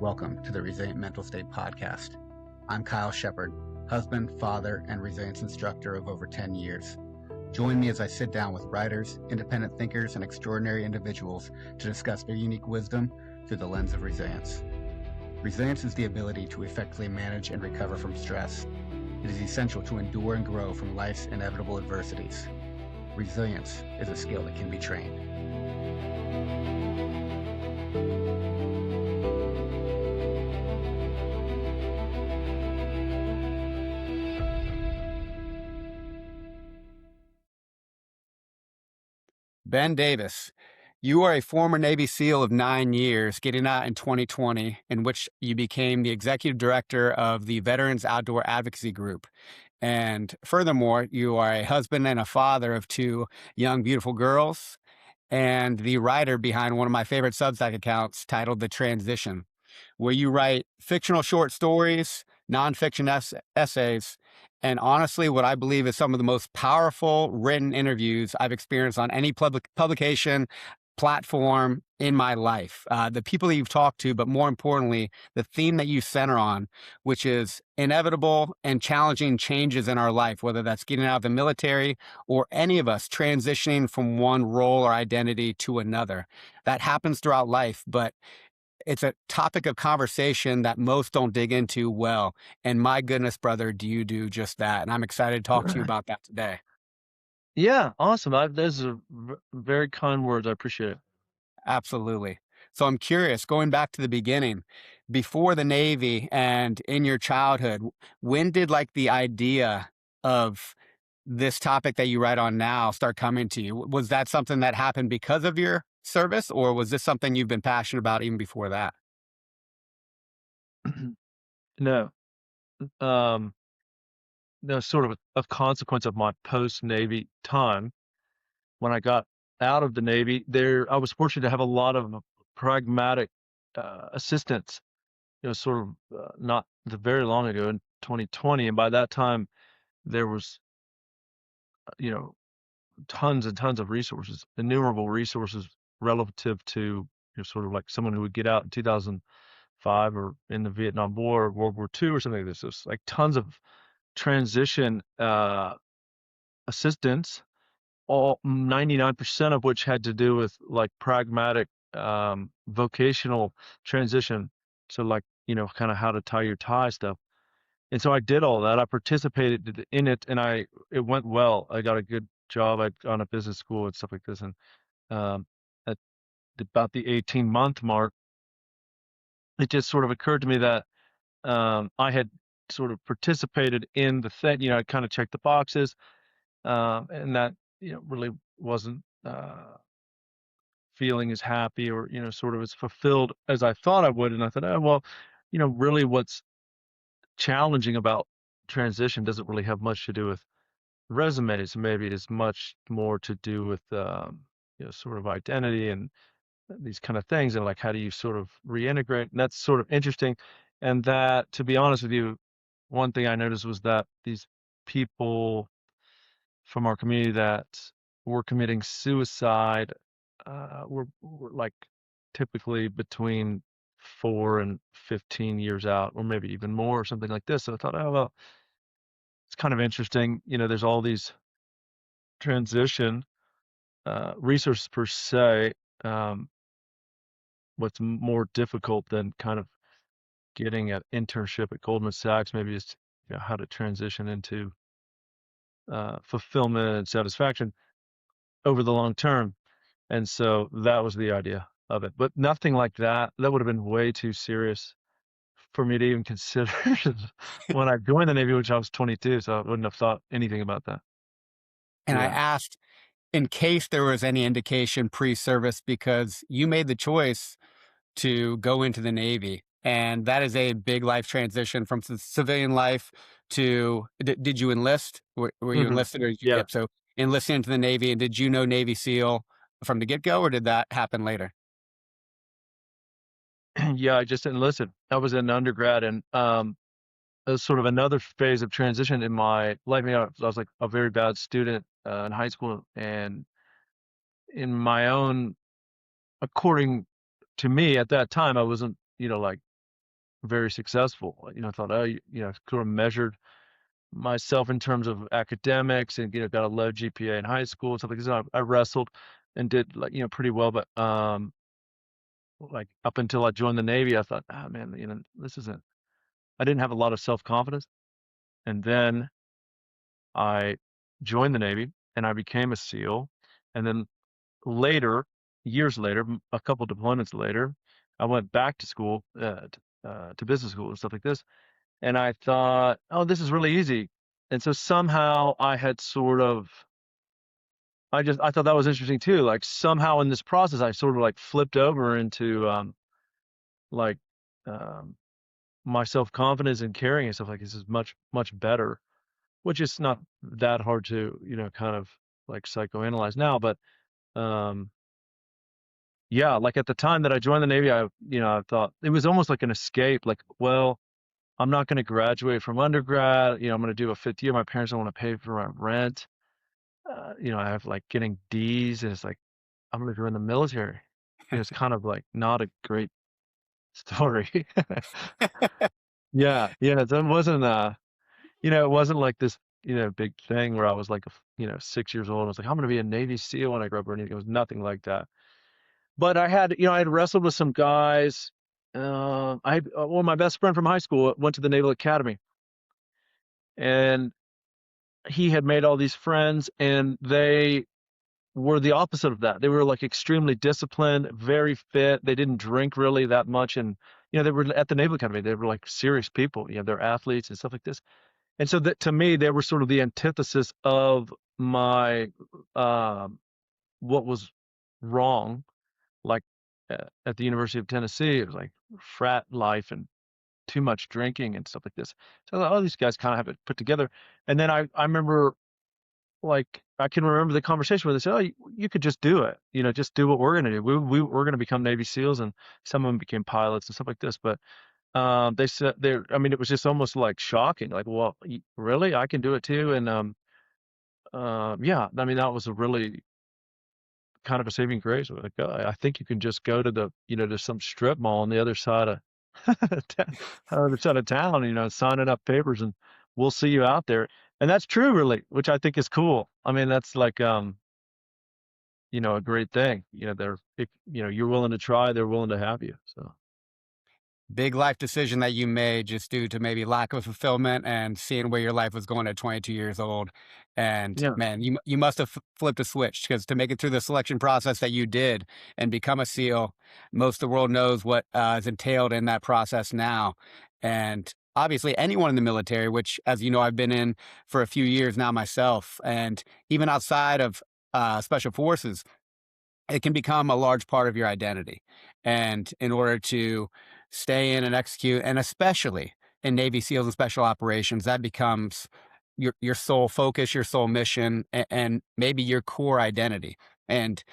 welcome to the Resilient Mental State Podcast. I'm Kyle Shepard, husband, father, and resilience instructor of over 10 years. Join me as I sit down with writers, independent thinkers, and extraordinary individuals to discuss their unique wisdom through the lens of resilience. Resilience is the ability to effectively manage and recover from stress. It is essential to endure and grow from life's inevitable adversities. Resilience is a skill that can be trained. Ben Davis, you are a former Navy SEAL of 9 years, getting out in 2020, in which you became the executive director of the Veterans Outdoor Advocacy Group. And furthermore, you are a husband and a father of 2 young, beautiful girls, and the writer behind one of my favorite Substack accounts titled The Transition, where you write fictional short stories, nonfiction essays, and honestly, what I believe is some of the most powerful written interviews I've experienced on any publication platform in my life. The people that you've talked to, but more importantly, the theme that you center on, which is inevitable and challenging changes in our life, whether that's getting out of the military or any of us transitioning from one role or identity to another. That happens throughout life, but it's a topic of conversation that most don't dig into well. And my goodness, brother, do you do just that? And I'm excited to talk to you Right. about that today. Yeah, awesome. Those are very kind words. I appreciate it. Absolutely. So I'm curious, going back to the beginning, before the Navy and in your childhood, when did like the idea of this topic that you write on now start coming to you? Was that something that happened because of your service, or was this something you've been passionate about even before that? No, um, no, sort of a consequence of my post-Navy time. When I got out of the Navy, I was fortunate to have a lot of pragmatic assistance. Sort of not the very long ago in 2020, and by that time there was, you know, tons and tons of resources, innumerable resources relative to sort of like someone who would get out in 2005 or in the Vietnam War or World War II or something like this. There's like tons of transition assistance, all 99% of which had to do with like pragmatic vocational transition. So like, kind of how to tie your tie stuff. And so I did all that. I participated in it and it went well. I got a good job on a business school and stuff like this. And um, at about the 18-month mark, it just sort of occurred to me that I had sort of participated in the thing, I kind of checked the boxes, and that, really wasn't feeling as happy or, sort of as fulfilled as I thought I would. And I thought, oh, well, really what's challenging about transition doesn't really have much to do with resumes. Maybe it is much more to do with, sort of identity and these kind of things. And like, how do you sort of reintegrate? And that's sort of interesting. And that, to be honest with you, one thing I noticed was that these people from our community that were committing suicide were like typically between 4 and 15 years out, or maybe even more, or something like this. So I thought, oh well, it's kind of interesting. There's all these transition resources per se. Um, what's more difficult than kind of getting an internship at Goldman Sachs maybe is how to transition into fulfillment and satisfaction over the long term. And so that was the idea of it. But nothing like that. That would have been way too serious for me to even consider when I joined the Navy, which I was 22. So I wouldn't have thought anything about that. And I Yeah. asked in case there was any indication pre-service because you made the choice to go into the Navy. And that is a big life transition from civilian life to, did you enlist? Were you Hmm. enlisted or Yeah. yep. So enlisting into the Navy, and did you know Navy SEAL from the get-go, or did that happen later? Yeah. I just enlisted. I was an undergrad, and it was sort of another phase of transition in my life. I was like a very bad student in high school, and in my own, according to me at that time, I wasn't, like very successful. I thought, oh, sort of measured myself in terms of academics and, got a low GPA in high school and stuff like this. I wrestled and did like, pretty well, but, like up until I joined the Navy, I thought, ah, man, this isn't, I didn't have a lot of self-confidence. And then I joined the Navy and I became a SEAL. And then later, years later, a couple deployments later, I went back to school, to business school and stuff like this. And I thought, oh, this is really easy. And so somehow I had sort of, I thought that was interesting too. Like somehow in this process, I sort of like flipped over into, like, um, my self-confidence and carrying and stuff like this is much, much better, which is not that hard to, kind of like psychoanalyze now. But, um, yeah, like at the time that I joined the Navy, I thought it was almost like an escape. Like, well, I'm not going to graduate from undergrad. I'm going to do a fifth year. My parents don't want to pay for my rent. I have like getting D's, and it's like I'm going to join the military. It's kind of like not a great story. Yeah, yeah. So it wasn't like this, big thing where I was like, 6 years old. I was like, I'm going to be a Navy SEAL when I grow up or anything. It was nothing like that. But I had wrestled with some guys. Well, my best friend from high school went to the Naval Academy, and he had made all these friends, and they were the opposite of that. They were like extremely disciplined, very fit. They didn't drink really that much, and they were at the Naval Academy. They were like serious people. They're athletes and stuff like this. And so that to me, they were sort of the antithesis of my what was wrong. Like at the University of Tennessee, it was like frat life and too much drinking and stuff like this. So I thought, oh, these guys kind of have it put together. And then I remember, like, I can remember the conversation where they said, oh, you could just do it. Just do what we're going to do. We're going to become Navy SEALs, and some of them became pilots and stuff like this. But they said I mean, it was just almost like shocking. Like, well, really, I can do it too. And yeah, I mean, that was a really kind of a saving grace. Like, I think you can just go to to some strip mall on the other side of other side of town, signing up papers, and we'll see you out there. And that's true, really, which I think is cool. I mean, that's like, a great thing. If you're willing to try, they're willing to have you. So Big life decision that you made just due to maybe lack of fulfillment and seeing where your life was going at 22 years old. And yeah, man, you must have flipped a switch because to make it through the selection process that you did and become a SEAL, most of the world knows what is entailed in that process now. And obviously, anyone in the military, which, as you know, I've been in for a few years now myself, and even outside of special forces, it can become a large part of your identity. And in order to stay in and execute, and especially in Navy SEALs and special operations, that becomes your sole focus, your sole mission, and maybe your core identity. And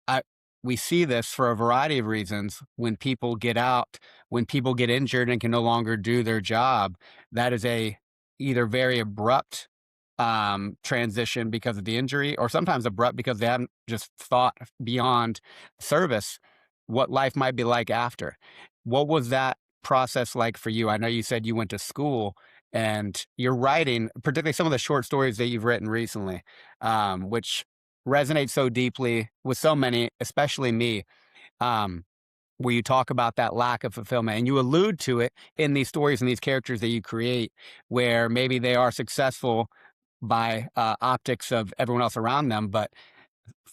I we see this for a variety of reasons. When people get out, when people get injured and can no longer do their job, that is a either very abrupt transition because of the injury, or sometimes abrupt because they haven't just thought beyond service what life might be like after. What was that process like for you? I know you said you went to school and you're writing, particularly some of the short stories that you've written recently, which resonate so deeply with so many, especially me. Um, where you talk about that lack of fulfillment and you allude to it in these stories and these characters that you create, where maybe they are successful by optics of everyone else around them, but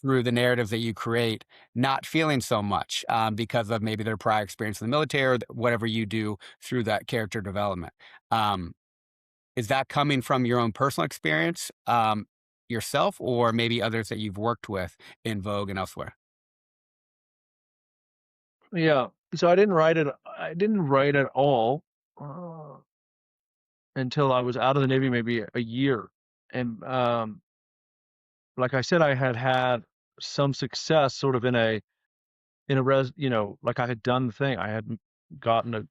through the narratives that you create, not feeling so much because of maybe their prior experience in the military or whatever you do through that character development. Um, is that coming from your own personal experience yourself, or maybe others that you've worked with in Vogue and elsewhere? yeah. So I didn't write it. I didn't write at all uh, until I was out of the Navy, maybe a year. And like I said, I had had some success, sort of like I had done the thing. I had gotten a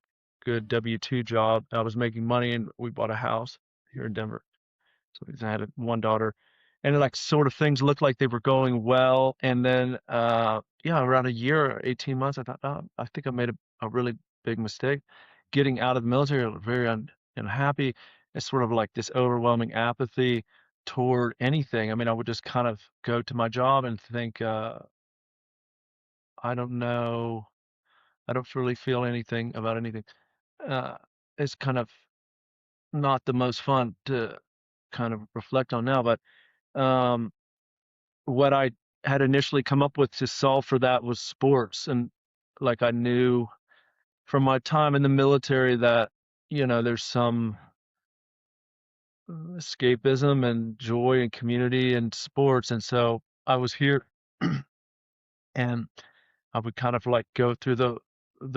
good W-2 job. I was making money, and we bought a house here in Denver. So I had one daughter, and like sort of things looked like they were going well. And then, yeah, around a year, 18 months, I thought, oh, I think I made a really big mistake. getting out of the military, I was very unhappy. It's sort of like this overwhelming apathy toward anything. I mean, I would just kind of go to my job and think, I don't know, I don't really feel anything about anything. Uh, it's kind of not the most fun to kind of reflect on now, but um, what I had initially come up with to solve for that was sports. And like I knew from my time in the military that, there's some escapism and joy and community and sports. And so I was here and I would kind of like go through the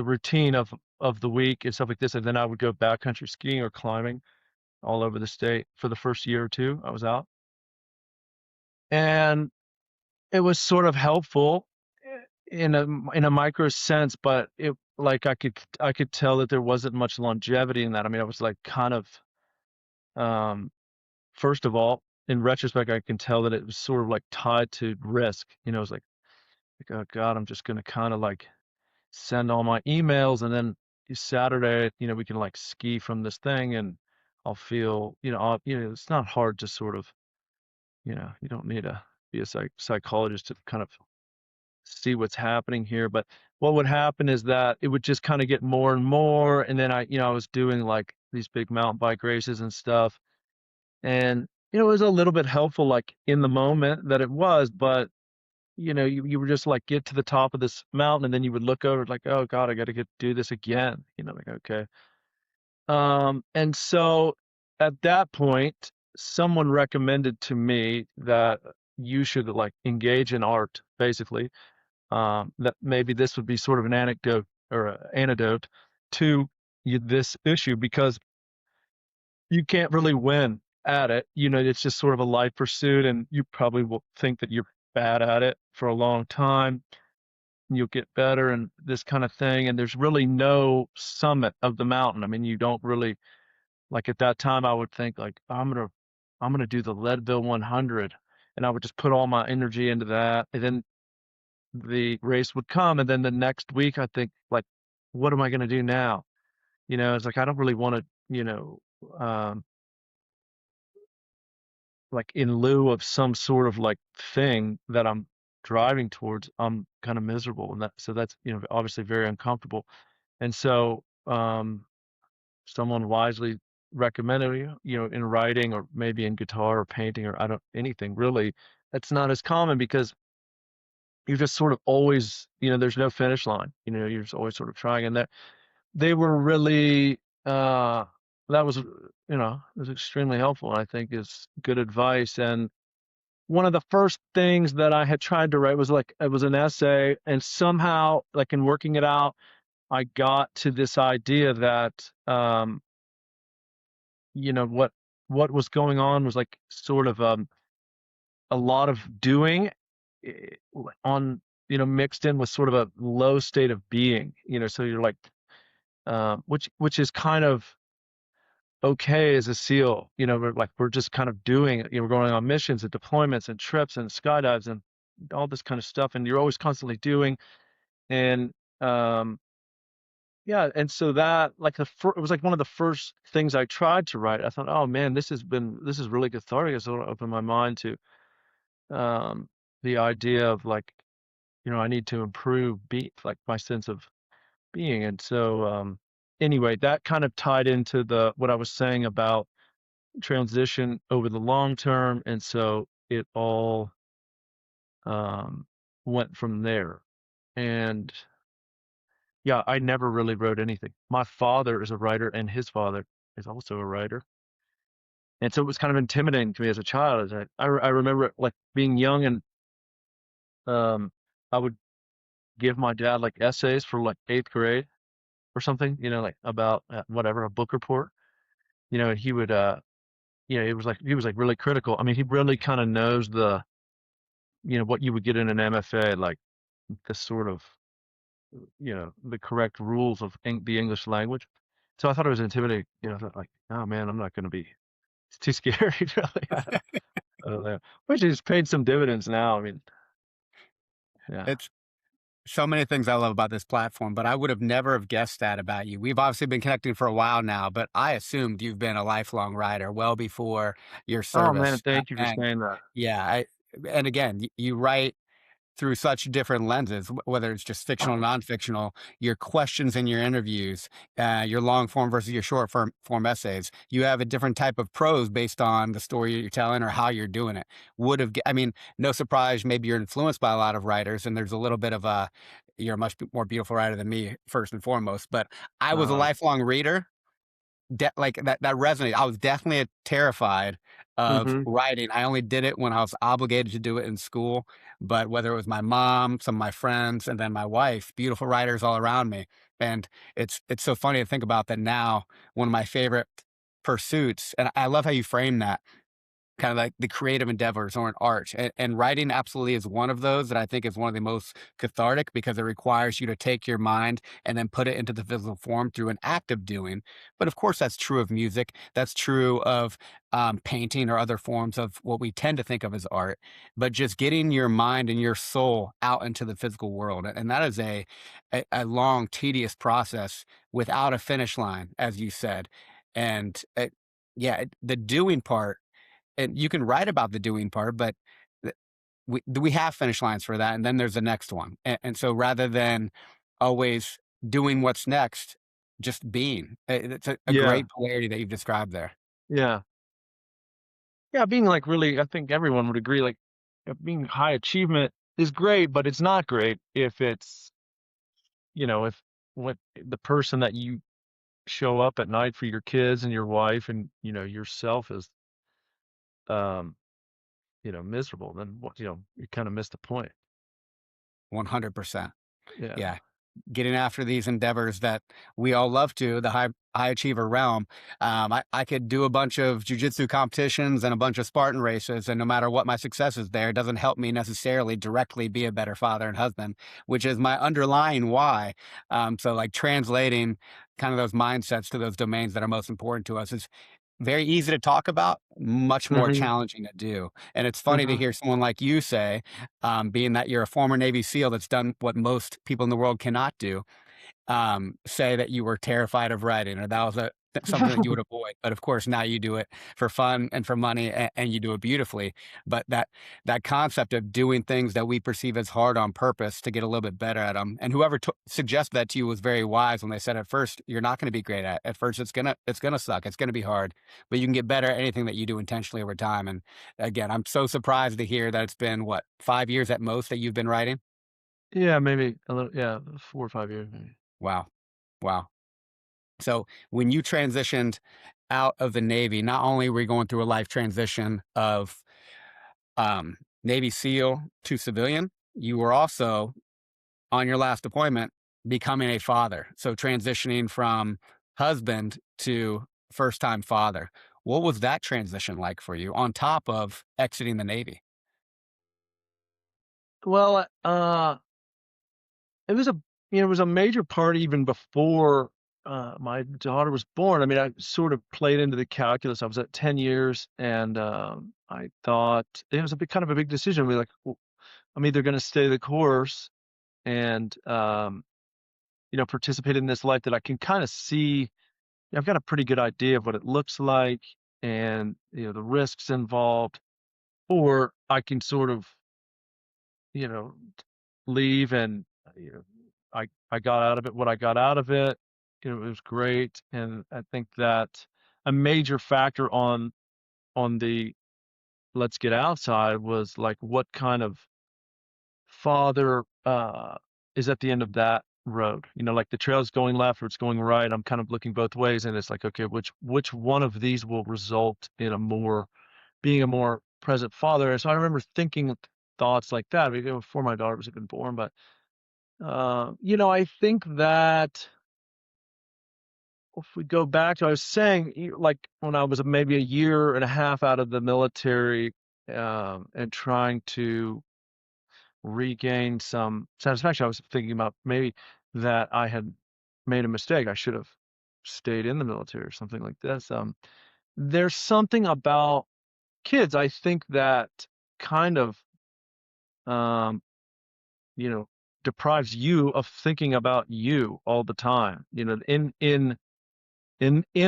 routine of the week and stuff like this. And then I would go backcountry skiing or climbing all over the state for the first year or two I was out. And it was sort of helpful in a micro sense, but it like I could tell that there wasn't much longevity in that. I mean, I was like kind of um first of all, in retrospect, I can tell that it was sort of like tied to risk. It was like, oh God, I'm just gonna kind of like send all my emails and then Saturday, we can like ski from this thing and I'll feel, it's not hard to sort of, you don't need to be a psychologist to kind of see what's happening here. But what would happen is that it would just kind of get more and more. And then I was doing like these big mountain bike races and stuff. And, it was a little bit helpful, like in the moment that it was, but you were just like get to the top of this mountain and then you would look over like, oh God, I got to get do this again. Like, okay. And so at that point, someone recommended to me that you should like engage in art, basically. That maybe this would be sort of an anecdote or an antidote to this issue because you can't really win at it. It's just sort of a life pursuit, and you probably will think that you're bad at it for a long time. You'll get better and this kind of thing. And there's really no summit of the mountain. I mean, you don't really like at that time. I would think like I'm gonna do the Leadville 100, and I would just put all my energy into that, and then the race would come, and then the next week I think like, what am I going to do now? It's like I don't really want to, um, like in lieu of some sort of like thing that I'm driving towards, I'm kind of miserable, and that's obviously very uncomfortable. And so someone wisely recommended in writing or maybe in guitar or painting or I don't anything really. That's not as common because you're just sort of always, there's no finish line. You're just always sort of trying. And that they were really, that was, it was extremely helpful. And I think is good advice. And one of the first things that I had tried to write was like, it was an essay. And somehow, like in working it out, I got to this idea that, what was going on was like sort of, a lot of doing eh, on mixed in with sort of a low state of being, so you're like which is kind of okay as a SEAL. We're just kind of doing, we're going on missions and deployments and trips and skydives and all this kind of stuff, and you're always constantly doing. And yeah, and so that like it was like one of the first things I tried to write. I thought, oh man, this is really cathartic. It's opened my mind to um the idea of like, I need to improve like my sense of being. And so anyway, that kind of tied into the what I was saying about transition over the long term. And so it all um went from there. And yeah, I never really wrote anything. My father is a writer and his father is also a writer. And so it was kind of intimidating to me as a child. As I remember like being young and um I would give my dad like essays for like eighth grade or something, like about whatever, a book report, and he would, it was like, he was like really critical. I mean, he really kind of knows what you would get in an MFA, like the sort of, the correct rules of the English language. So I thought it was intimidating, I thought like, oh man, I'm not going to be, it's too scary really. I don't know. Which has paid some dividends now. I mean, yeah. It's So many things I love about this platform, but I would have never have guessed that about you. We've obviously been connecting for a while now, but I assumed you've been a lifelong writer well before your Oh man, service. thank you for And saying that. yeah, and again, you write through such different lenses, whether it's just fictional, non-fictional, your questions in your interviews, your long form versus your short form essays. You have a different type of prose based on the story you're telling or how you're doing it. I mean, no surprise, maybe you're influenced by a lot of writers, and there's a little bit of a, you're a much more beautiful writer than me, first and foremost. But I was a Uh, lifelong reader, like, that resonated. I was definitely terrified of mhm. writing. I only did it when I was obligated to do it in school, but whether it was my mom, some of my friends, and then my wife, beautiful writers all around me, and it's so funny to think about that now, one of my favorite pursuits, and I love how you frame that, kind of like the creative endeavors or an art. And writing absolutely is one of those that I think is one of the most cathartic because it requires you to take your mind and then put it into the physical form through an act of doing. But of course, that's true of music. That's true of painting or other forms of what we tend to think of as art. But just getting your mind and your soul out into the physical world. And that is a long, tedious process without a finish line, as you said. And the doing part, and you can write about the doing part, but th we have finish lines for that, and then there's the next one, and so rather than always doing what's next, just being. It's a Yeah, great polarity that you've described there. yeah. Yeah, being, like, really I think everyone would agree, like, being high achievement is great, but it's not great if it's, if what the person that you show up at night for your kids and your wife and, yourself is, um, miserable, then what you kinda missed the point. 100%. Yeah. Yeah. Getting after these endeavors that we all love to, the high achiever realm. I could do a bunch of jujitsu competitions and a bunch of Spartan races, and no matter what my success is there, it doesn't help me necessarily directly be a better father and husband, which is my underlying why. So like translating kind of those mindsets to those domains that are most important to us is very easy to talk about, much more Mhm, challenging to do. And it's funny to mhm. hear someone like you say, being that you're a former Navy SEAL that's done what most people in the world cannot do, say that you were terrified of writing or that was something that you would avoid. But of course, now you do it for fun and for money, and you do it beautifully. But that concept of doing things that we perceive as hard on purpose to get a little bit better at them, and whoever suggested that to you was very wise when they said at first you're not going to be great at. At first, it's gonna suck. It's gonna be hard, but you can get better at anything that you do intentionally over time. And again, I'm so surprised to hear that it's been what 5 years at most that you've been writing. Yeah, maybe a little, yeah, 4 or 5 years maybe. Wow, wow. So when you transitioned out of the Navy, not only were you going through a life transition of Navy SEAL to civilian, you were also on your last deployment becoming a father. So transitioning from husband to first time father. What was that transition like for you on top of exiting the Navy? Well, it was it was a major part even before, my daughter was born. I mean, I sort of played into the calculus. I was at 10 years, and, I thought it was kind of a big decision. We're like, "W I'm either gonna stay the course and, participate in this life that I can kinda see. I've got a pretty good idea of what it looks like and, the risks involved, or I can sort of, you know, leave and, I got out of it what I got out of it. It was great, and I think that a major factor on the let's get outside was, like, what kind of father, is at the end of that road. Like, the trail's going left or it's going right. I'm kind of looking both ways, and it's like, okay, which one of these will result in being a more present father? And so I remember thinking thoughts like that even before my daughter was even born. But I think that if we go back to I was saying, like, when I was maybe a year and a half out of the military, and trying to regain some satisfaction, I was thinking about maybe that I had made a mistake. I should have stayed in the military or something like this. There's something about kids, I think, that kind of, um, you know, deprives you of thinking about you all the time. You know, in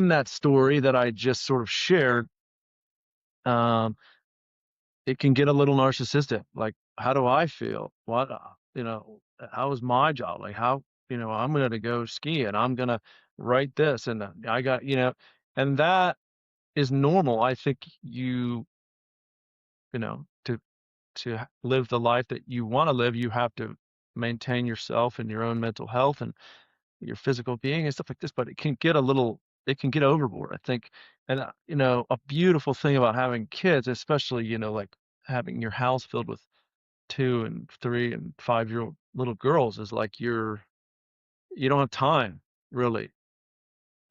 that story that I just sort of shared, um, it can get a little narcissistic. Like, how do I feel? What, how is my job? Like, how, I'm going to go ski and I'm going to write this and I got, and that is normal. I think to live the life that you want to live, you have to maintain yourself and your own mental health and your physical being and stuff like this, but it can get overboard, I think. And, a beautiful thing about having kids, especially, like having your house filled with 2 and 3 and 5-year-old little girls is like you don't have time really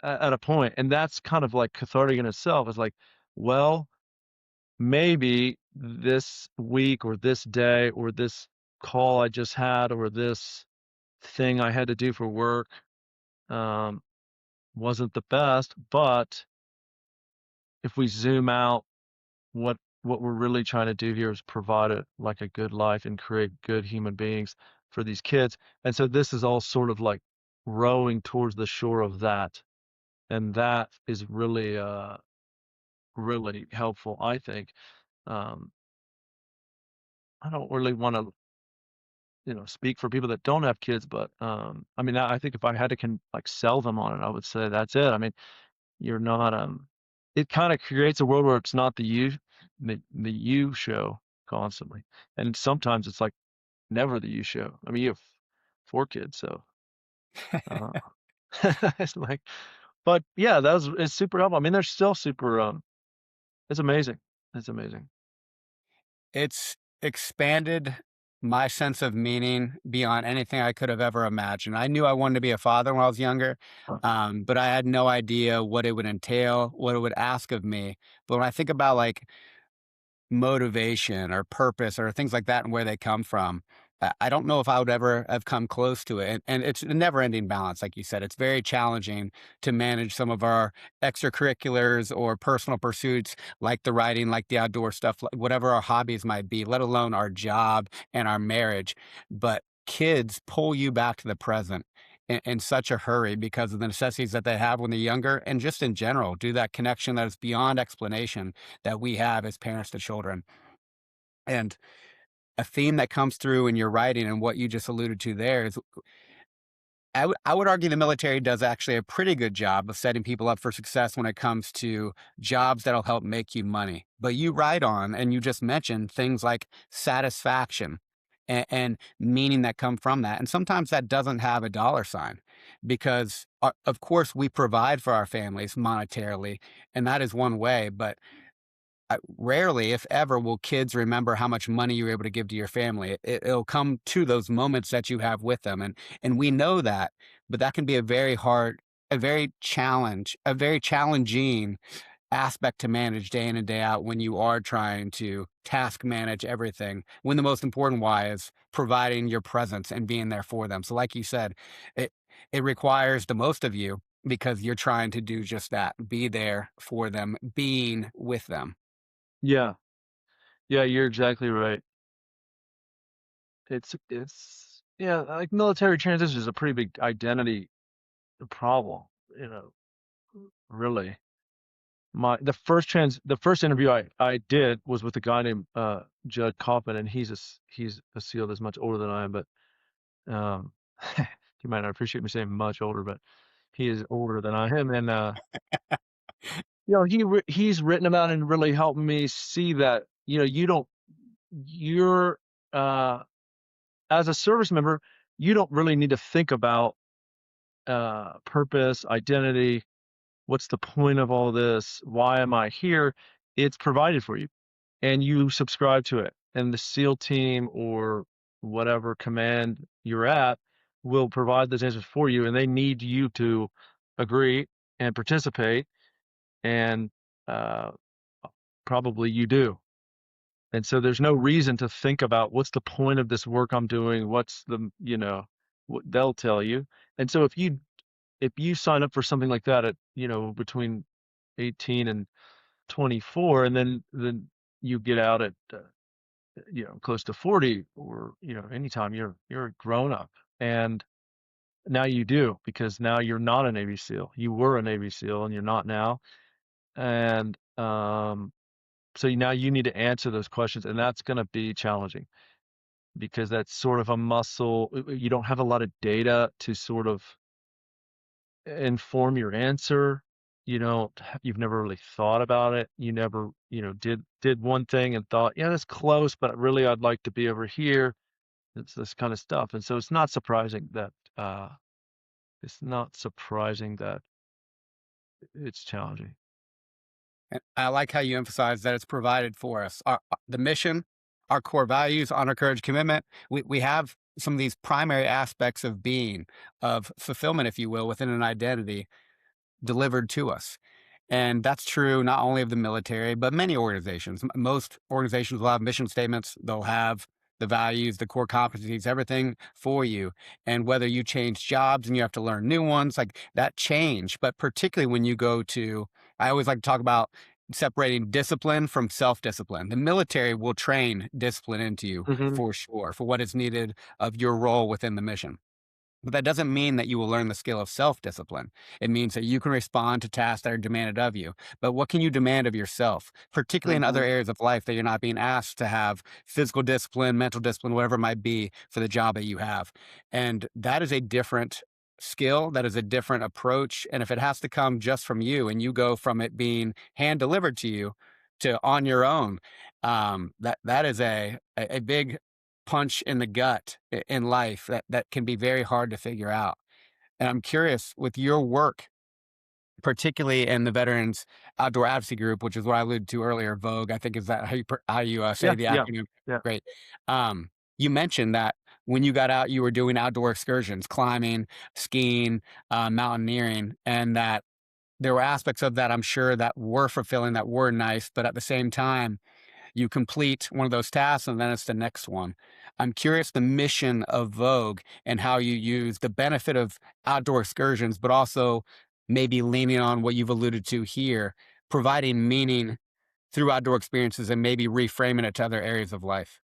at a point. And that's kind of like cathartic in itself. It's like, well, maybe this week or this day or this call I just had or this thing I had to do for work, um, wasn't the best, but if we zoom out, what we're really trying to do here is provide a good life and create good human beings for these kids. And so this is all sort of like rowing towards the shore of that. And that is really, really helpful, I think. Um, I don't really want to, speak for people that don't have kids, but I mean, I think if I had to like sell them on it, I would say that's it. I mean, you're not, it kinda creates a world where it's not the you show constantly, and sometimes it's, like, never the you show. I mean, you have 4 kids, so, uh, it's like but, yeah, it's super helpful. I mean, they're still super, it's amazing. It's amazing. It's expanded my sense of meaning beyond anything I could have ever imagined. I knew I wanted to be a father when I was younger, but I had no idea what it would entail, what it would ask of me. But when I think about like motivation or purpose or things like that and where they come from. I don't know if I would ever have come close to it. And it's a never ending balance. Like you said, it's very challenging to manage some of our extracurriculars or personal pursuits like the writing, like the outdoor stuff, like whatever our hobbies might be, let alone our job and our marriage. But kids pull you back to the present in such a hurry because of the necessities that they have when they're younger and just in general do that connection that is beyond explanation that we have as parents to children. And a theme that comes through in your writing and what you just alluded to there is I would argue the military does actually a pretty good job of setting people up for success when it comes to jobs that'll help make you money. But you write on, and you just mentioned things like satisfaction and meaning that come from that. And sometimes that doesn't have a dollar sign because, of course, we provide for our families monetarily, and that is one way. But rarely, if ever, will kids remember how much money you were able to give to your family. It'll come to those moments that you have with them, and we know that, but that can be a very challenging aspect to manage day in and day out when you are trying to task manage everything. When the most important why is providing your presence and being there for them. So, like you said, it it requires the most of you because you're trying to do just that, be there for them, being with them. Yeah. Yeah, you're exactly right. It's yeah, like, military transition is a pretty big identity problem, you know, really. The first interview I did was with a guy named Judd Kaufman, and he's a SEAL that's much older than I am, but um, you might not appreciate me saying much older, but he is older than I am, and he's written about and really helped me see that you're uh, as a service member, you don't really need to think about purpose, identity. What's the point of all this? Why am I here? It's provided for you and you subscribe to it. And the SEAL team or whatever command you're at will provide those answers for you. And they need you to agree and participate. And uh, probably you do. And so there's no reason to think about what's the point of this work I'm doing? What's what they'll tell you. And so if you sign up for something like that at, between 18 and 24, and then you get out at close to 40 or, anytime you're a grown up. And now you do, because now you're not a Navy SEAL. You were a Navy SEAL and you're not now. And so now you need to answer those questions, and that's going to be challenging because that's sort of a muscle. You don't have a lot of data to sort of inform your answer. You've never really thought about it. You never, did one thing and thought, yeah, that's close, but really I'd like to be over here. It's this kind of stuff. And so it's not surprising that it's challenging. And I like how you emphasize that it's provided for us. The mission, our core values, honor, courage, commitment. We have some of these primary aspects of being, of fulfillment, if you will, within an identity delivered to us. And that's true not only of the military, but many organizations. Most organizations will have mission statements. They'll have the values, the core competencies, everything for you. And whether you change jobs and you have to learn new ones, like that change. But particularly when you go to, I always like to talk about separating discipline from self discipline. The military will train discipline into you Hmm. for sure, for what is needed of your role within the mission. But that doesn't mean that you will learn the skill of self discipline. It means that you can respond to tasks that are demanded of you. But what can you demand of yourself, particularly in other Hmm. areas of life that you're not being asked to have physical discipline, mental discipline, whatever it might be for the job that you have? And that is a different skill. That is a different approach. And if it has to come just from you and you go from it being hand delivered to you to on your own, that is a big punch in the gut in life that can be very hard to figure out. And I'm curious with your work, particularly in the Veterans Outdoor Advocacy Group, which is what I alluded to earlier, Vogue. I think is that how you say Yeah, the yeah, acronym? yeah. Great. You mentioned that when you got out, you were doing outdoor excursions, climbing, skiing, mountaineering, and that there were aspects of that I'm sure that were fulfilling, that were nice, but at the same time you complete one of those tasks and then it's the next one. I'm curious the mission of Vogue and how you use the benefit of outdoor excursions, but also maybe leaning on what you've alluded to here, providing meaning through outdoor experiences and maybe reframing it to other areas of life.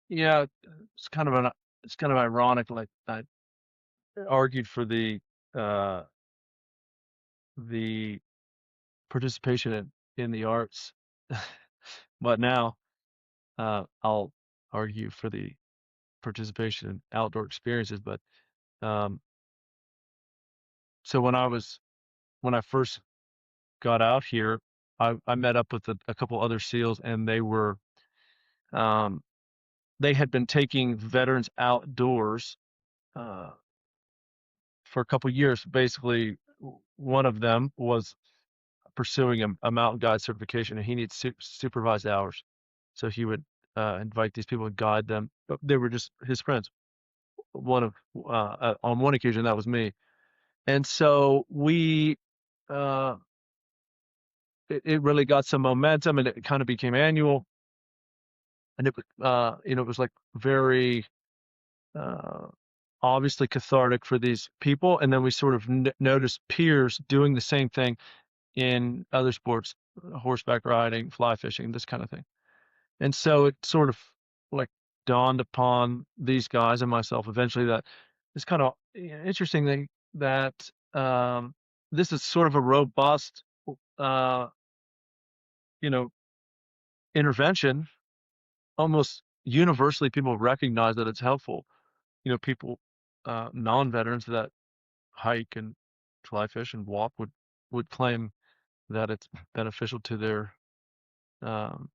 Yeah, it's kind of an it's kind of ironic. Like I argued for uh the participation in the arts, but now I'll argue for the participation in outdoor experiences. But um, so when I first got out here, I met up with a couple other SEALs, and um, they had been taking veterans outdoors uh, for a couple years. Basically, one of them was pursuing a mountain guide certification, and he needs supervised hours. So he would invite these people and guide them. But they were just his friends. On one occasion, that was me. And so uh, it really got some momentum, and it kind of became annual. And it was like very uh, obviously cathartic for these people. And then we sort of noticed peers doing the same thing in other sports, horseback riding, fly fishing, this kind of thing. And so it sort of like dawned upon these guys and myself eventually that it's kind of interesting thing that this is sort of a robust, uh, you know, intervention. Almost universally, people recognize that it's helpful. People, non-veterans that hike and fly fish and walk would claim that it's beneficial to their um,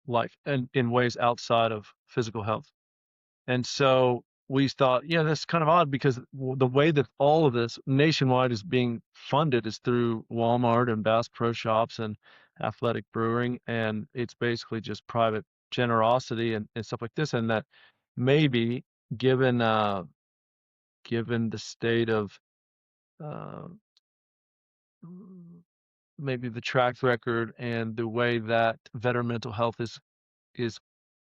life and in ways outside of physical health. And so we thought, yeah, that's kind of odd because the way that all of this nationwide is being funded is through Walmart and Bass Pro Shops and Athletic Brewing, and it's basically just private generosity and stuff like this. And that maybe given given the state of uh, maybe the track record and the way that veteran mental health is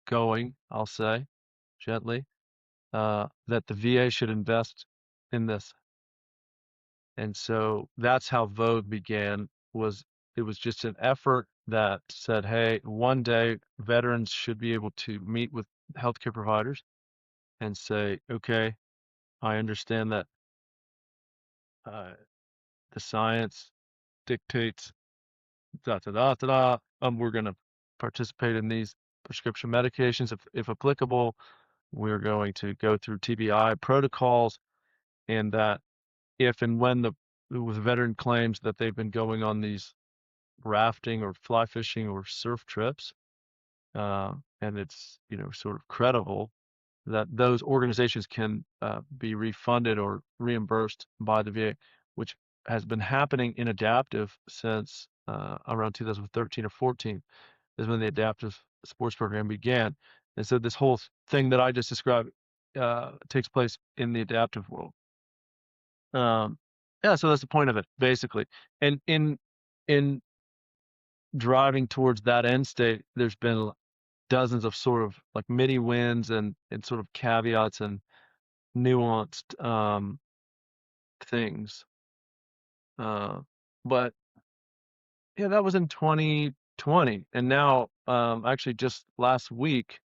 going, I'll say gently, that the VA should invest in this. And so that's how Vogue began, was it was just an effort that said, hey, one day veterans should be able to meet with healthcare providers and say, okay, I understand that uh, the science dictates da da da da da. We're going to participate in these prescription medications if applicable. We're going to go through TBI protocols, and that if and when the with veteran claims that they've been going on these rafting or fly fishing or surf trips, and it's sort of credible that those organizations can be refunded or reimbursed by the VA, which has been happening in adaptive since around 2013 or 14 is when the adaptive sports program began. And so this whole thing that I just described takes place in the adaptive world. Um, yeah, so that's the point of it, basically. And in driving towards that end state, there's been dozens of sort of like mini wins and sort of caveats and nuanced things. Uh, but yeah, that was in 2020, and now actually just last week,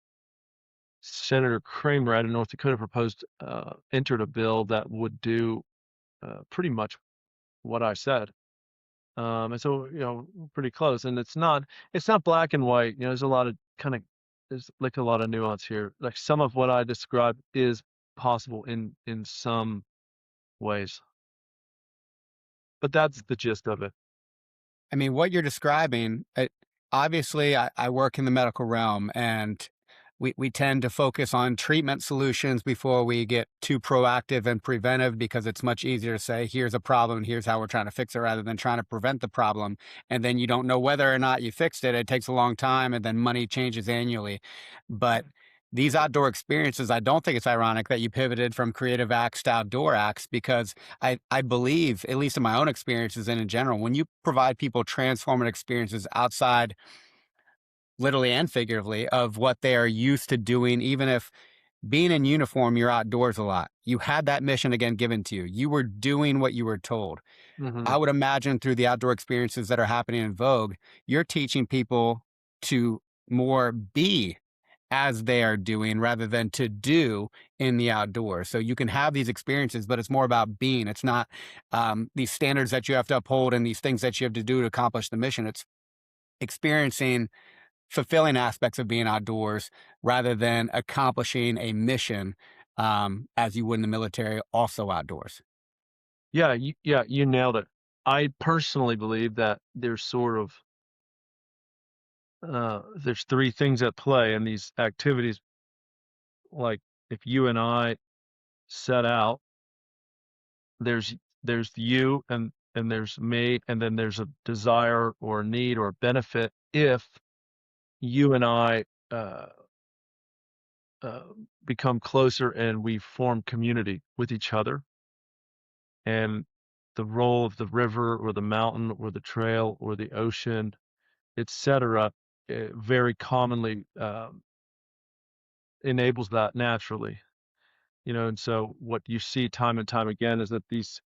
Senator Kramer out of North Dakota entered a bill that would do pretty much what I said. And so, pretty close. And it's not black and white. There's a lot of there's like a lot of nuance here. Like some of what I described is possible in some ways, but that's the gist of it. I mean, what you're describing, obviously, I work in the medical realm, and we tend to focus on treatment solutions before we get too proactive and preventive because it's much easier to say, here's a problem, here's how we're trying to fix it, rather than trying to prevent the problem. And then you don't know whether or not you fixed it. It takes a long time, and then money changes annually. But these outdoor experiences, I don't think it's ironic that you pivoted from creative acts to outdoor acts because I believe, at least in my own experiences and in general, when you provide people transformative experiences outside, literally and figuratively, of what they are used to doing, even if being in uniform, you're outdoors a lot. You had that mission again given to you. You were doing what you were told. Hmm. I would imagine through the outdoor experiences that are happening in Vogue, you're teaching people to more be as they are doing rather than to do in the outdoors. So you can have these experiences, but it's more about being. It's not these standards that you have to uphold and these things that you have to do to accomplish the mission. It's experiencing fulfilling aspects of being outdoors rather than accomplishing a mission as you would in the military, also outdoors. Yeah, you nailed it. I personally believe that there's three things at play in these activities. Like if you and I set out, there's there's you and there's me, and then there's a desire or a need or a benefit if you and I uh, uh, become closer and we form community with each other. And the role of the river or the mountain or the trail or the ocean, etc., very commonly enables that naturally. And so what you see time and time again is that these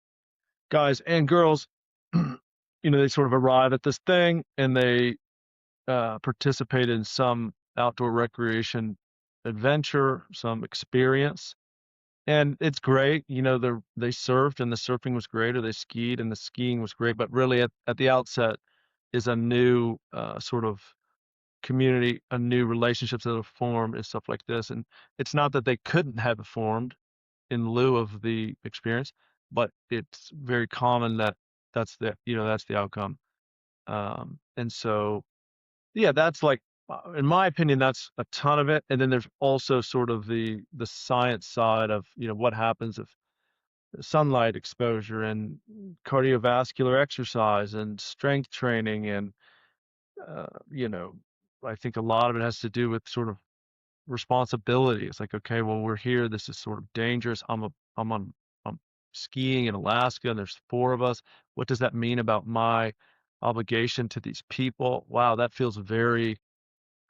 guys and girls, they sort of arrive at this thing and they participate in some outdoor recreation adventure, some experience. And it's great. They surfed and the surfing was great, or they skied and the skiing was great. But really, at the outset, is a new sort of community, a new relationships that have formed and stuff like this. And it's not that they couldn't have formed in lieu of the experience, but it's very common that that's the outcome. And so, yeah, that's like, in my opinion, that's a ton of it. And then there's also sort of the science side of what happens if sunlight exposure and cardiovascular exercise and strength training and uh, you know I think a lot of it has to do with sort of responsibility. It's like, okay, well, we're here, this is sort of dangerous. I'm skiing in Alaska and there's four of us. What does that mean about my obligation to these people? Wow, that feels very,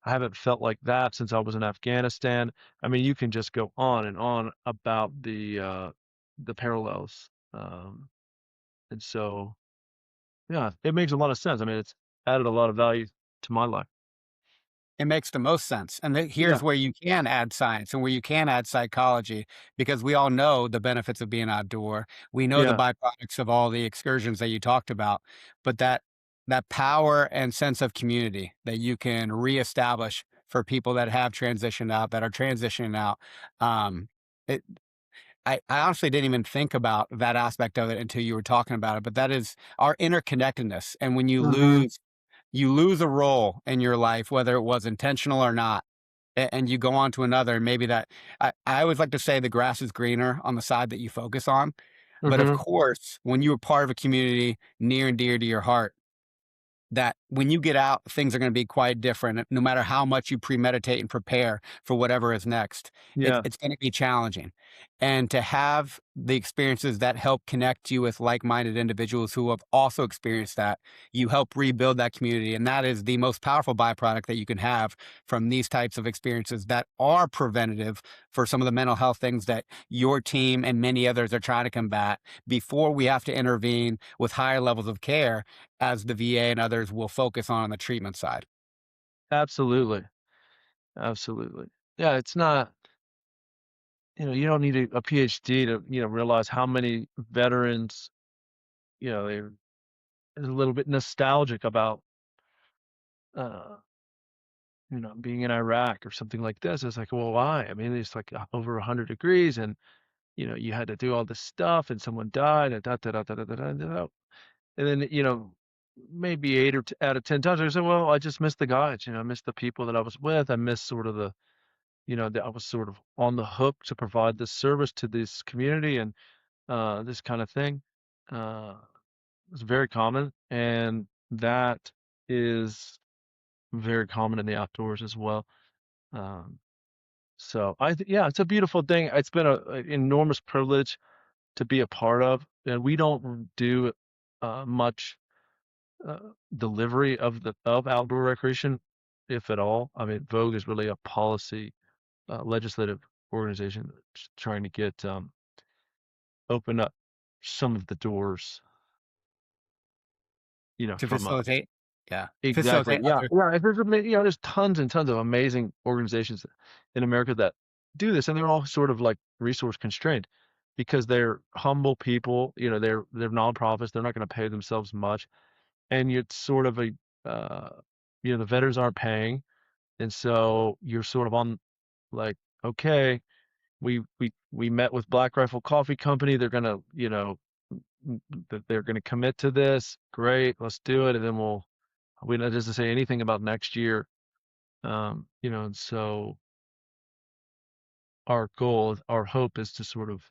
I haven't felt like that since I was in Afghanistan. I mean, you can just go on and on about the parallels. And so, yeah, it makes a lot of sense. I mean, added a lot of value to my life. It makes the most sense, and Yeah. here's where you can add science and where you can add psychology, because we all know the benefits of being outdoor. We know the Yeah. byproducts of all the excursions that you talked about, but that power and sense of community that you can reestablish for people that have transitioned out, that are transitioning out, um, it I honestly didn't even think about that aspect of it until you were talking about it, but that is our interconnectedness, and when Mhm. you lose a role in your life, whether it was intentional or not, and you go on to another, and maybe that I always like to say the grass is greener on the side that you focus on. But of Mhm. course, when you are part of a community near and dear to your heart, that when you get out, things are going to be quite different. No matter how much you premeditate and prepare for whatever is next, Yeah. it's going to be challenging. And to have the experiences that help connect you with like minded individuals who have also experienced that, you help rebuild that community. And that is the most powerful byproduct that you can have from these types of experiences that are preventative for some of the mental health things that your team and many others are trying to combat before we have to intervene with higher levels of care as the VA and others will focus on the treatment side. Absolutely. Absolutely. Yeah, it's not, you don't need a PhD to, realize how many veterans, they're a little bit nostalgic about, uh, being in Iraq or something like this. It's like, well, why? I mean, it's like over 100 degrees and, you had to do all this stuff and someone died and da da da da da da da. Da. And then, maybe out of 10 times, I say, well, I just miss the guys, I miss the people that I was with. I miss sort of that I was sort of on the hook to provide this service to this community and this kind of thing. Uh, it's very common, and that is very common in the outdoors as well. Um, so yeah, it's a beautiful thing. It's been an enormous privilege to be a part of, and we don't do much uh, delivery of outdoor recreation, if at all. I mean, Vogue is really a policy legislative organization that's trying to get open up some of the doors, To from facilitate, yeah, exactly. facilitate Yeah, other. yeah. There's tons and tons of amazing organizations in America that do this, and they're all sort of like resource constrained because they're humble people. They're nonprofits. They're not going to pay themselves much, and it's sort of uh, the veterans aren't paying, and so you're sort of on like, okay, we met with Black Rifle Coffee Company. They're gonna, that they're gonna commit to this. Great, let's do it, and then we don't just say anything about next year. And so our hope is to sort of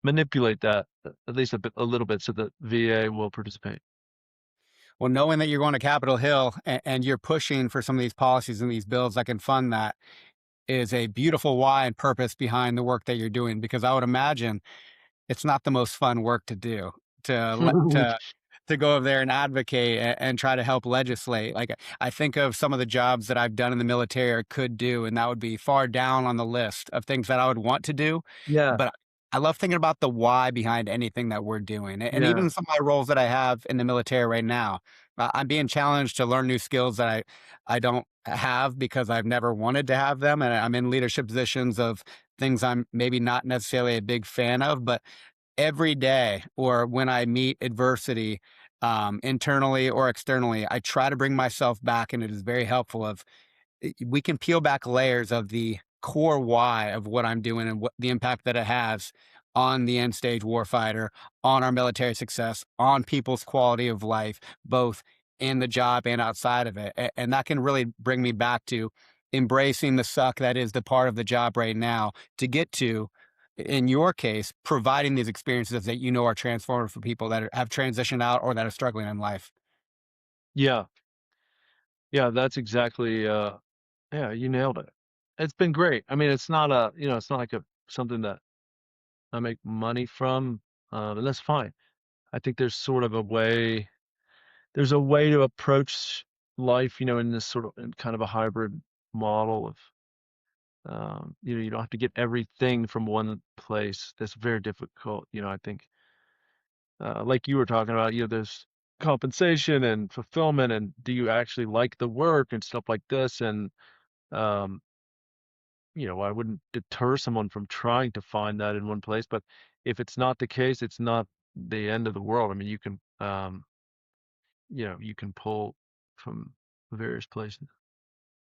manipulate that at least a little bit, so that VA will participate. Well, knowing that you're going to Capitol Hill and you're pushing for some of these policies and these bills that can fund that is a beautiful why and purpose behind the work that you're doing. Because I would imagine it's not the most fun work to do to go over there and advocate and try to help legislate. Like I think of some of the jobs that I've done in the military or could do, and that would be far down on the list of things that I would want to do. Yeah, But I love thinking about the why behind anything that we're doing. And yeah, even some of my roles that I have in the military right now, I'm being challenged to learn new skills that I don't have because I've never wanted to have them. And I'm in leadership positions of things I'm maybe not necessarily a big fan of, but every day or when I meet adversity, internally or externally, I try to bring myself back, and it is very helpful. We can peel back layers of the core why of what I'm doing and what the impact that it has on the end stage warfighter, on our military success, on people's quality of life, both in the job and outside of it. And that can really bring me back to embracing the suck that is the part of the job right now to get to, in your case, providing these experiences that you know are transformative for people that have transitioned out or that are struggling in life. yeah, yeah. That's exactly. Yeah, you nailed it. It's been great. I mean, it's not like a something that I make money from, and that's fine. I think there's a way to approach life, in this sort of in kind of a hybrid model of, you don't have to get everything from one place. That's very difficult. I think, like you were talking about, there's compensation and fulfillment, and do you actually like the work and stuff like this, and um I wouldn't deter someone from trying to find that in one place, but if it's not the case, it's not the end of the world. I mean, you can pull from various places.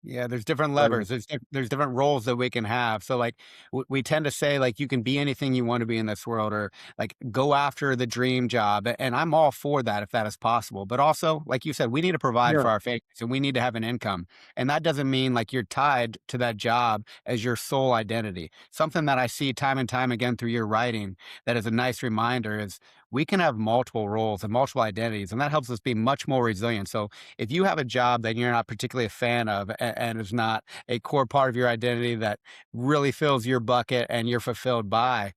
Yeah, there's different Right. levers. There's different roles that we can have. So like we tend to say like you can be anything you want to be in this world, or like go after the dream job. And I'm all for that if that is possible. But also, like you said, we need to provide Yeah. for our families and we need to have an income. And that doesn't mean like you're tied to that job as your sole identity. Something that I see time and time again through your writing that is a nice reminder is we can have multiple roles and multiple identities, and that helps us be much more resilient. So if you have a job that you're not particularly a fan of and is not a core part of your identity that really fills your bucket and you're fulfilled by,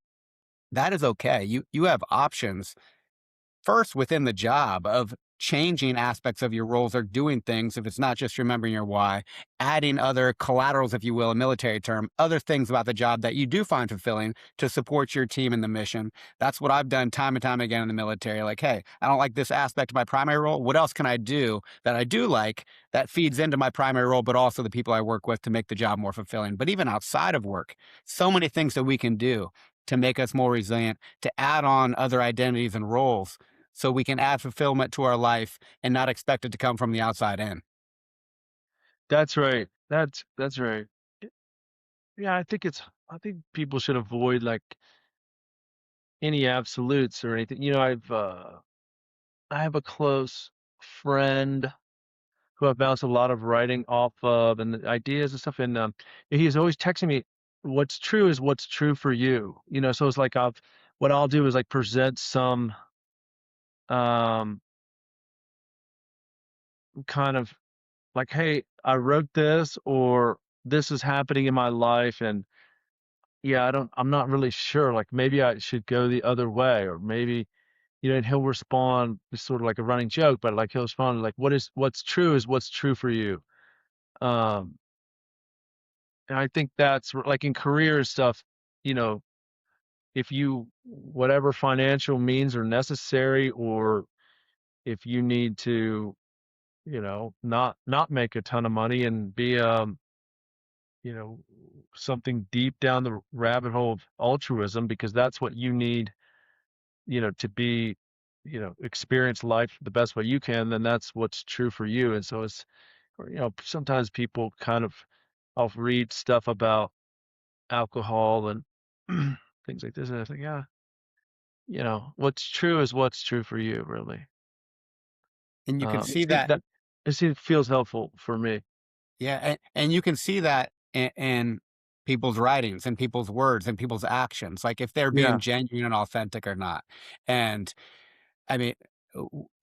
that is okay. You have options first within the job of changing aspects of your roles or doing things if it's not just remembering your why, adding other collaterals, if you will, a military term, other things about the job that you do find fulfilling to support your team in the mission. That's what I've done time and time again in the military. Like, hey, I don't like this aspect of my primary role. What else can I do that I do like that feeds into my primary role, but also the people I work with to make the job more fulfilling? But even outside of work, so many things that we can do to make us more resilient, to add on other identities and roles so we can add fulfillment to our life and not expect it to come from the outside in. That's right. That's right. Y- Yeah, I think people should avoid like any absolutes or anything. I have a close friend who I've bounced a lot of writing off of and the ideas and stuff. And he's always texting me, what's true is what's true for you. So it's like what I'll do is like present some um, kind of like, hey, I wrote this or this is happening in my life. And yeah, I'm not really sure. Like maybe I should go the other way or maybe, and he'll respond, it's sort of like a running joke, but like he'll respond like, what's true is what's true for you. Um, And I think that's like in career stuff, you know, if you whatever financial means are necessary, or if you need to, not make a ton of money and be you know, something deep down the rabbit hole of altruism because that's what you need, to be, experience life the best way you can, then that's what's true for you. And so sometimes people kind of I'll read stuff about alcohol and things like this. And I think, yeah, what's true is what's true for you, really. And you can see It, that, that it feels helpful for me. yeah, and you can see that in people's writings and people's words and people's actions, like if they're being Yeah, genuine and authentic or not. And I mean,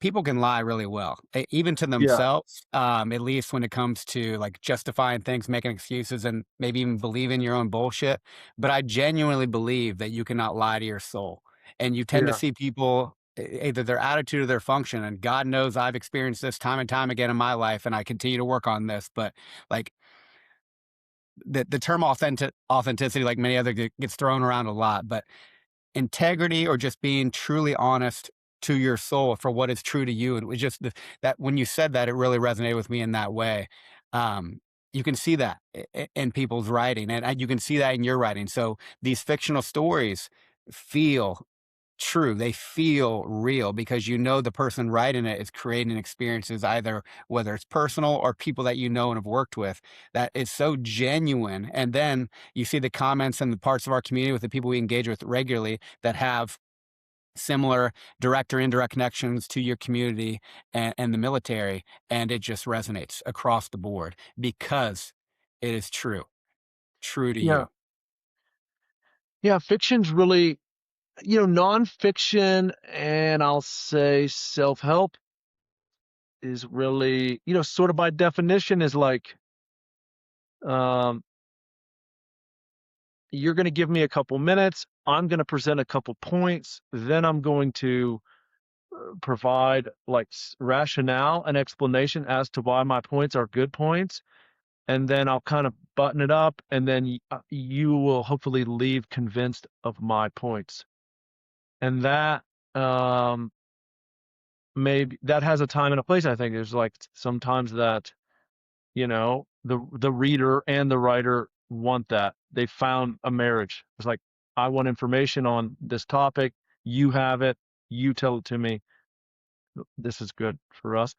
people can lie really well, even to yeah, themselves. At least when it comes to like justifying things, making excuses, and maybe even believing your own bullshit. But I genuinely believe that you cannot lie to your soul, and you tend to yeah, see people either their attitude or their function. And God knows I've experienced this time and time again in my life, and I continue to work on this. But like the term authenticity, like many other, gets thrown around a lot, but integrity or just being truly honest to your soul for what is true to you. And it was just that when you said that, it really resonated with me in that way. Um, you can see that in people's writing, and you can see that in your writing. So these fictional stories feel true. They feel real because you know the person writing it is creating experiences, either whether it's personal or people that you know and have worked with, that is so genuine. And then you see the comments and the parts of our community with the people we engage with regularly that have similar direct or indirect connections to your community and the military. And it just resonates across the board because it is true to yeah, you. yeah. Fiction's really, nonfiction, and I'll say self-help is really, sort of by definition is like, um, you're going to give me a couple minutes. I'm going to present a couple points. Then I'm going to provide like rationale and explanation as to why my points are good points, and then I'll kind of button it up, and then you will hopefully leave convinced of my points. And that um, maybe that has a time and a place. I think there's like sometimes that, the reader and the writer want that. They found a marriage. It's like, I want information on this topic. You have it. You tell it to me. This is good for us.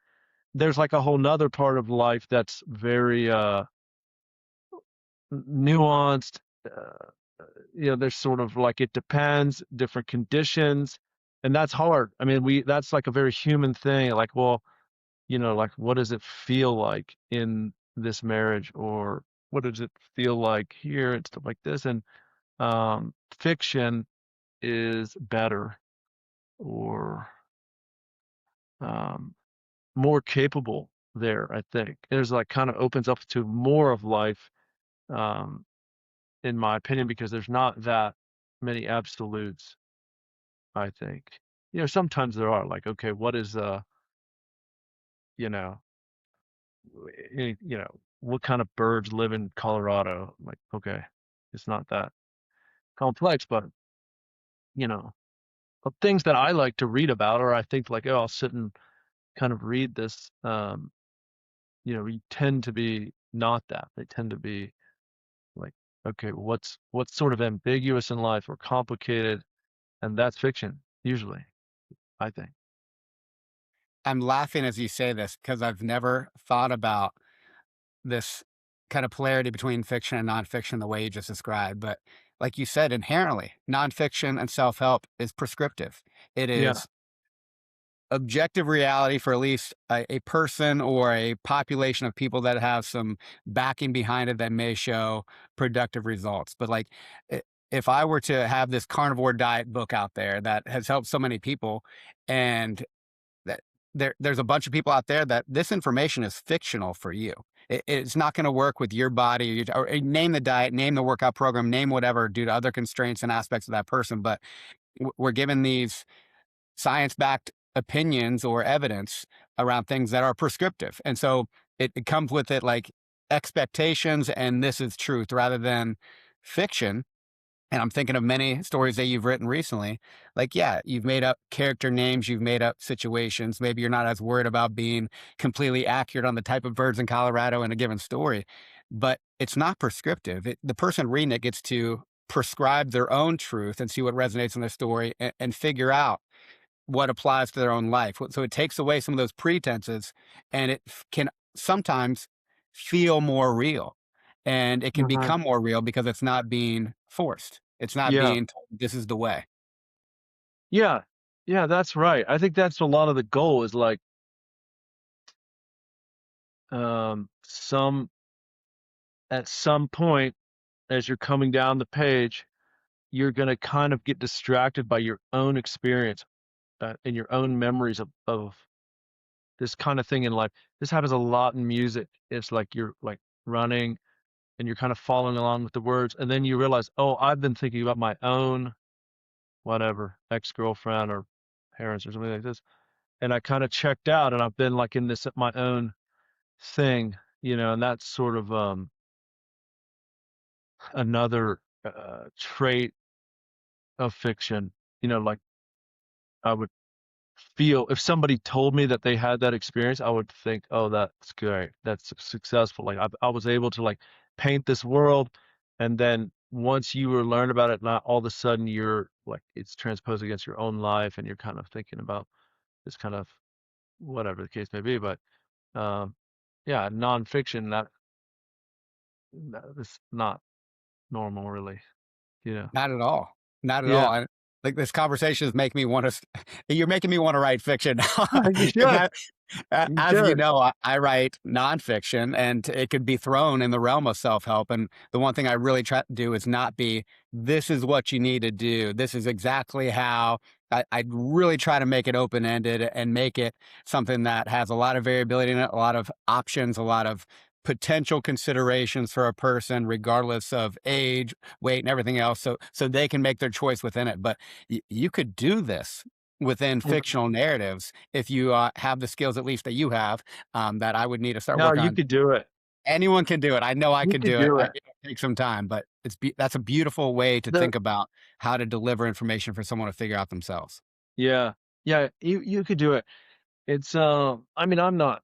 There's like a whole nother part of life that's very nuanced. Uh, there's sort of like it depends, different conditions, and that's hard. I mean, that's like a very human thing. Like, well, like what does it feel like in this marriage, or what does it feel like here and stuff like this. And fiction is better, or um, more capable there, I think. There's like kind of opens up to more of life, um, in my opinion, because there's not that many absolutes, I think. Sometimes there are like, okay, what is you know, what kind of birds live in Colorado? Like, okay, it's not that complex, but you know, things that I like to read about, or I think like, oh, I'll sit and kind of read this. You tend to be not that. They tend to be like, okay, what's sort of ambiguous in life or complicated, and that's fiction usually, I think. I'm laughing as you say this because I've never thought about this kind of polarity between fiction and nonfiction the way you just described. But like you said, inherently, nonfiction and self help is prescriptive. It Yeah. is objective reality for at least a person or a population of people that have some backing behind it that may show productive results. But like, if I were to have this carnivore diet book out there that has helped so many people, and that there's a bunch of people out there that this information is fictional for you. It's not going to work with your body, or name the diet, name the workout program, name whatever due to other constraints and aspects of that person. But we're given these science-backed opinions or evidence around things that are prescriptive. And so it comes with it like expectations and this is truth rather than fiction. And I'm thinking of many stories that you've written recently. Like, yeah, you've made up character names, you've made up situations. Maybe you're not as worried about being completely accurate on the type of birds in Colorado in a given story, but it's not prescriptive. The person reading it gets to prescribe their own truth and see what resonates in the story and figure out what applies to their own life. So it takes away some of those pretenses and it can sometimes feel more real and it can Mhm. become more real because it's not being forced. It's not Yeah. being told this is the way. Yeah. Yeah, that's right. I think that's a lot of the goal is like, some at some point as you're coming down the page, you're going to kind of get distracted by your own experience, and your own memories of this kind of thing in life. This happens a lot in music. It's like you're like running and you're kind of following along with the words, and then you realize, oh, I've been thinking about my own whatever ex-girlfriend or parents or something like this, and I kind of checked out, and I've been like in this my own thing, and that's sort of another trait of fiction. Like I would feel if somebody told me that they had that experience, I would think, "Oh, that's great. That's successful." Like I was able to like paint this world, and then once you were learn about it, not all of a sudden you're like it's transposed against your own life, and you're kind of thinking about this kind of whatever the case may be. But um, yeah, nonfiction that is not normal, really. Yeah, Not at all. Not at yeah. all. And like this conversation is making me want to, you're making me want to write fiction. You 'Cause should. You as you should. know, I write nonfiction and it could be thrown in the realm of self help. And the one thing I really try to do is not be, this is what you need to do. This is exactly how. I really try to make it open ended and make it something that has a lot of variability in it, a lot of options, a lot of potential considerations for a person, regardless of age, weight, and everything else. So they can make their choice within it. But you could do this within Mhm. fictional narratives if you have the skills, at least that you have, that I would need to start No, working you on. could do it. Anyone can do it. I know I You could could do it. do it. It'll take some time, but that's a beautiful way to The think about how to deliver information for someone to figure out themselves. Yeah. Yeah, you could do it. It's I mean, I'm not.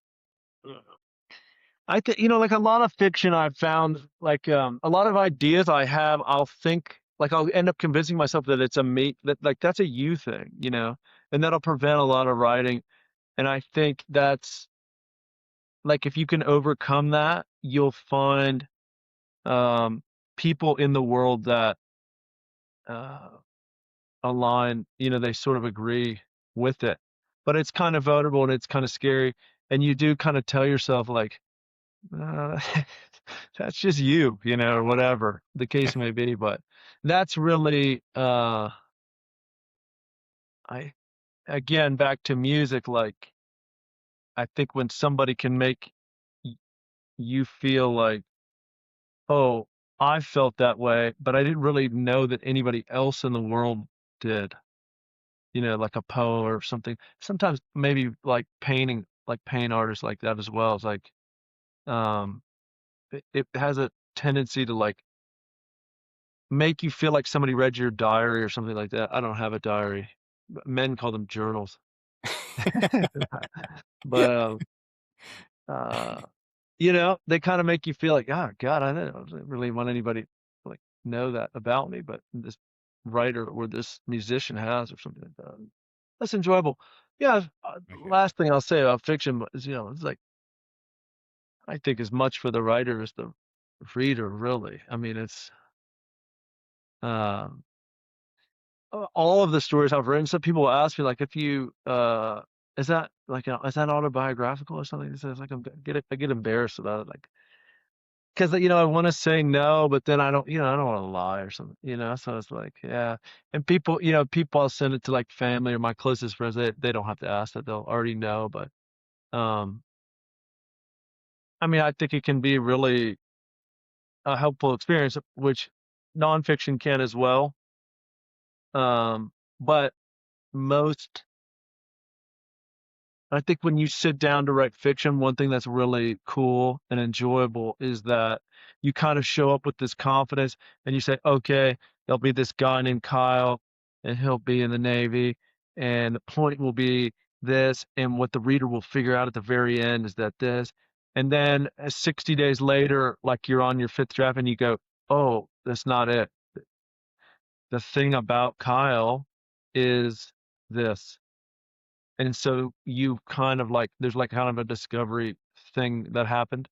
I think, you know, like a lot of fiction I've found, like a lot of ideas I have, I'll think like I'll end up convincing myself that it's a me that like that's a you thing, you know, and that'll prevent a lot of writing. And I think that's like if you can overcome that, you'll find um people in the world that uh align, you know, they sort of agree with it. But it's kind of vulnerable and it's kind of scary. And you do kind of tell yourself like, uh, that's just you know, or whatever the case may be. But that's really, I, again, back to music, like, I think when somebody can make y- you feel like, oh, I felt that way, but I didn't really know that anybody else in the world did, you know, like a poem or something. Sometimes maybe like painting, like paint artists like that as well. It's like, um, it has a tendency to like make you feel like somebody read your diary or something like that. I don't have a diary. Men call them journals. But uh you know, they kind of make you feel like, oh God, I don't really want anybody to like know that about me, but this writer or this musician has or something like that. That's enjoyable. Yeah. Okay. Last thing I'll say about fiction is, you know, it's like I think as much for the writer as the reader, really. I mean, it's um all of the stories I've written, some people will ask me like if you is that like is that autobiographical or something? It's like I get embarrassed about it, like because you know I want to say no, but then I don't, you know, I don't want to lie or something, you know. So it's like, yeah. And people, you know, people I'll send it to like family or my closest friends. They don't have to ask that; they'll already know. But um, I mean, I think it can be really a helpful experience, which nonfiction can as well. Um, but most I think when you sit down to write fiction, one thing that's really cool and enjoyable is that you kind of show up with this confidence and you say, okay, there'll be this guy named Kyle and he'll be in the Navy. And the point will be this. And what the reader will figure out at the very end is that this. And then 60 days later, like you're on your fifth draft and you go, oh, that's not it. The thing about Kyle is this. And so you kind of like there's like kind of a discovery thing that happened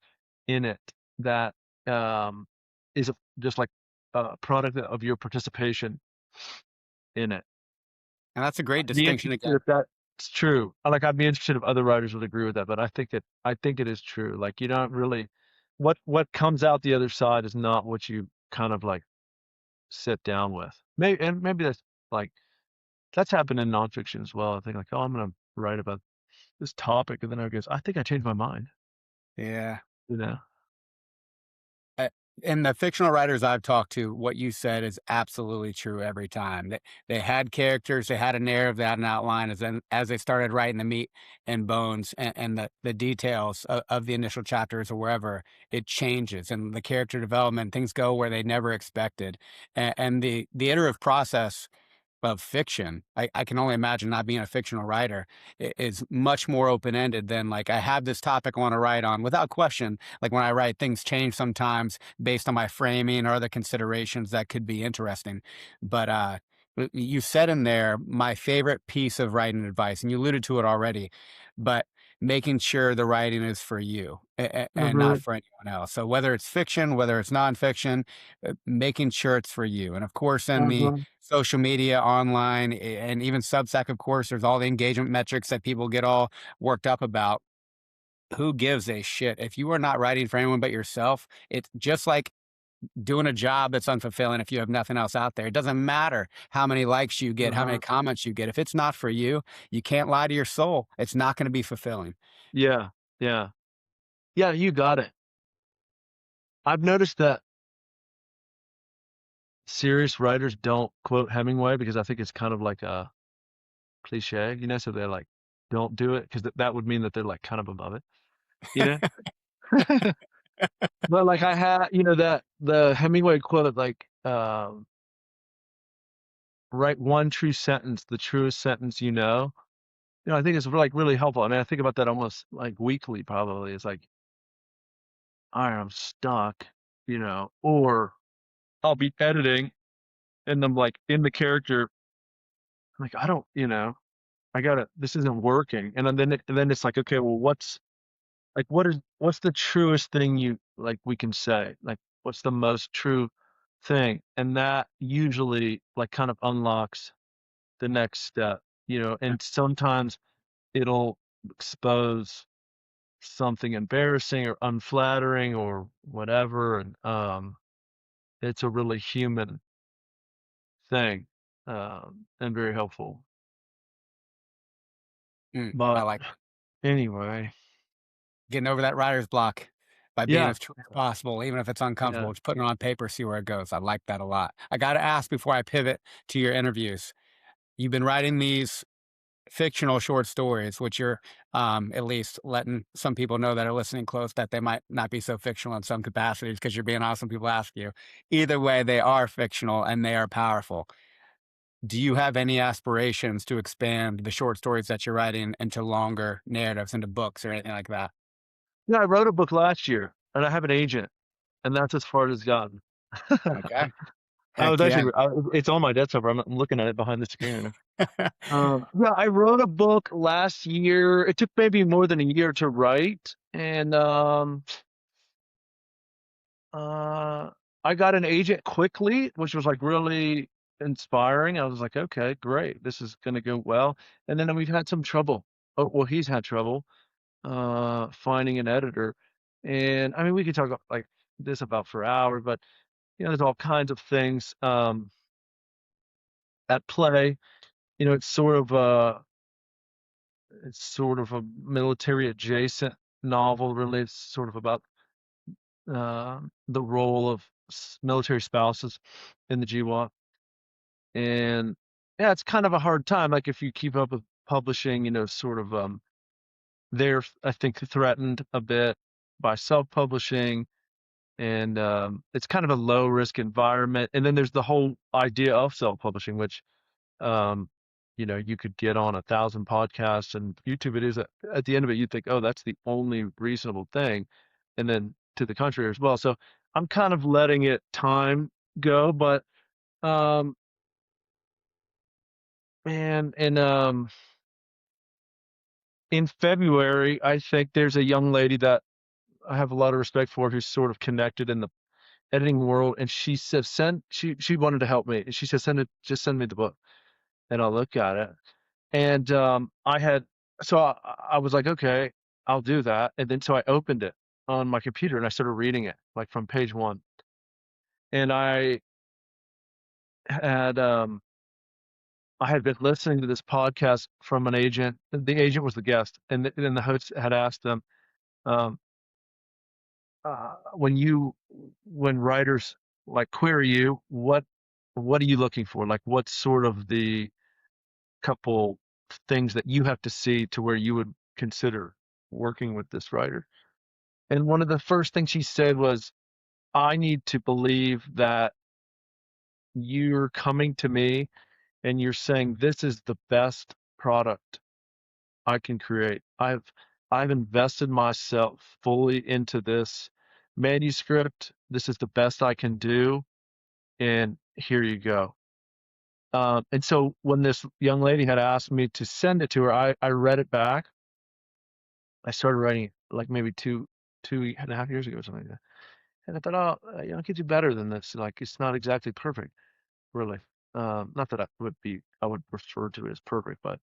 in it that um is just like a product of your participation in it. And that's a great I'd be distinction interested again. if that's true. Like I'd be interested if other writers would agree with that, but I think it is true. Like you don't really what comes out the other side is not what you kind of like sit down with. Maybe that's like that's happened in nonfiction as well. I think like, oh, I'm gonna write about this topic, and then I goes, I think I changed my mind. Yeah. You know? Uh, and the fictional writers I've talked to, what you said is absolutely true every time. They had characters, they had a narrative, they had an outline. As they started writing the meat and bones and the details of the initial chapters or wherever, it changes and the character development, things go where they never expected. And the iterative process of fiction, I can only imagine not being a fictional writer is much more open ended than like I have this topic I want to write on without question. Like when I write, things change sometimes based on my framing or other considerations that could be interesting. But you said in there my favorite piece of writing advice, and you alluded to it already, but making sure the writing is for you and not Mhm, for anyone else. So whether it's fiction, whether it's nonfiction, making sure it's for you. And of course, in the mhm, social media, online, and even Substack, of course, there's all the engagement metrics that people get all worked up about. Who gives a shit? If you are not writing for anyone but yourself, it's just like doing a job that's unfulfilling if you have nothing else out there. It doesn't matter how many likes you get, how many uh-huh. comments you get. If it's not for you, you can't lie to your soul. It's not going to be fulfilling. Yeah, yeah. Yeah, you got it. I've noticed that serious writers don't quote Hemingway because I think it's kind of like a cliche, you know, so they're like, don't do it because that would mean that they're like kind of above it, you know? But like I had, you know, that the Hemingway quote, like, write one true sentence, the truest sentence you know. I think it's like really helpful. I mean, I think about that almost like weekly, probably. It's like, all right, I'm stuck, or I'll be editing and I'm like in the character, I'm like, I don't, this isn't working. And then it's like, okay, well, what's the truest thing we can say? Like, what's the most true thing? And that usually like kind of unlocks the next step, and sometimes it'll expose something embarrassing or unflattering or whatever. And it's a really human thing, and very helpful. I But like anyway, getting over that writer's block by being yeah, as true as possible, even if it's yeah. uncomfortable. Just putting it on paper, see where it goes. I like that a lot. I got to ask before I pivot to your interviews. You've been writing these fictional short stories, which you're at least letting some people know that are listening close that they might not be so fictional in some capacities because you're being honest when people ask you. Either way, they are fictional and they are powerful. Do you have any aspirations to expand the short stories that you're writing into longer narratives, into books or anything like that? Yeah, I wrote a book last year and I have an agent, and that's as far as it's gotten. Okay. I Heck was yeah. actually, it's on my desk over. I'm looking at it behind the screen. Yeah, I wrote a book last year. It took maybe more than a year to write, and uh, I got an agent quickly, which was like really inspiring. I was like, okay, great, this is gonna go well. And then we've had some trouble. Oh, well, he's had trouble finding an editor, and I mean, we could talk like this about for hours, but there's all kinds of things at play. It's sort of a military adjacent novel, really. It's sort of about the role of military spouses in the GWOT. And yeah, it's kind of a hard time. Like if you keep up with publishing, sort of they're I think threatened a bit by self-publishing, and it's kind of a low risk environment. And then there's the whole idea of self-publishing, which um, you could get on 1,000 podcasts and YouTube videos. At the end of it, you think, oh, that's the only reasonable thing, and then to the contrary as well. So I'm kind of letting it time go, but um, man, and in February, I think there's a young lady that I have a lot of respect for who's sort of connected in the editing world, and she said she wanted to help me. She said just send me the book and I'll look at it. And I was like, okay, I'll do that. And then so I opened it on my computer and I started reading it like from page one. And had um I had been listening to this podcast from an agent. The agent was the guest, and then the host had asked them, um, when writers like query you, what are you looking for? Like, what's sort of the couple things that you have to see to where you would consider working with this writer? And one of the first things she said was, I need to believe that you're coming to me and you're saying this is the best product I can create. I've invested myself fully into this manuscript. This is the best I can do, and here you go. And so when this young lady had asked me to send it to her, I read it back. I started writing it like maybe two and a half years ago or something like that. And I thought, oh, I could do better than this. Like it's not exactly perfect, really. Not that I would refer to it as perfect, but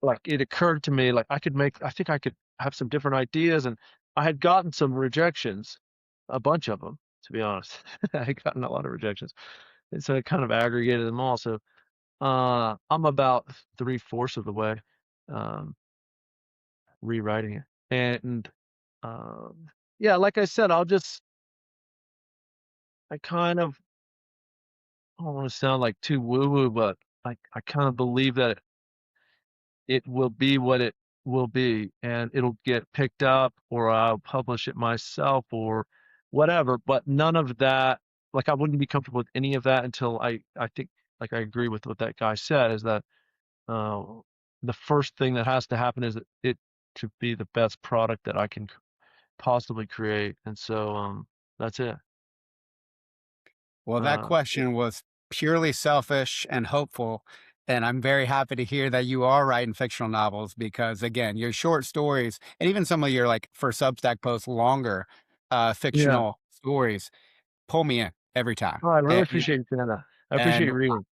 like it occurred to me like I think I could have some different ideas, and I had gotten some rejections, a bunch of them, to be honest. I had gotten a lot of rejections, and so it kind of aggregated them all. So I'm about 3/4 of the way um, rewriting it, and um, yeah, like I said, I kind of I don't want to sound like too woo woo, but I kind of believe that it will be what it will be, and it'll get picked up or I'll publish it myself or whatever. But none of that, like I wouldn't be comfortable with any of that until I think like I agree with what that guy said is that uh, the first thing that has to happen is it to be the best product that I can possibly create. And so, that's it. Well, that Uh, question was purely selfish and hopeful. And I'm very happy to hear that you are writing fictional novels because, again, your short stories and even some of your, like, for Substack posts, longer yeah. fictional stories pull me in every time. Oh, I really And, appreciate you saying that. I appreciate and you reading.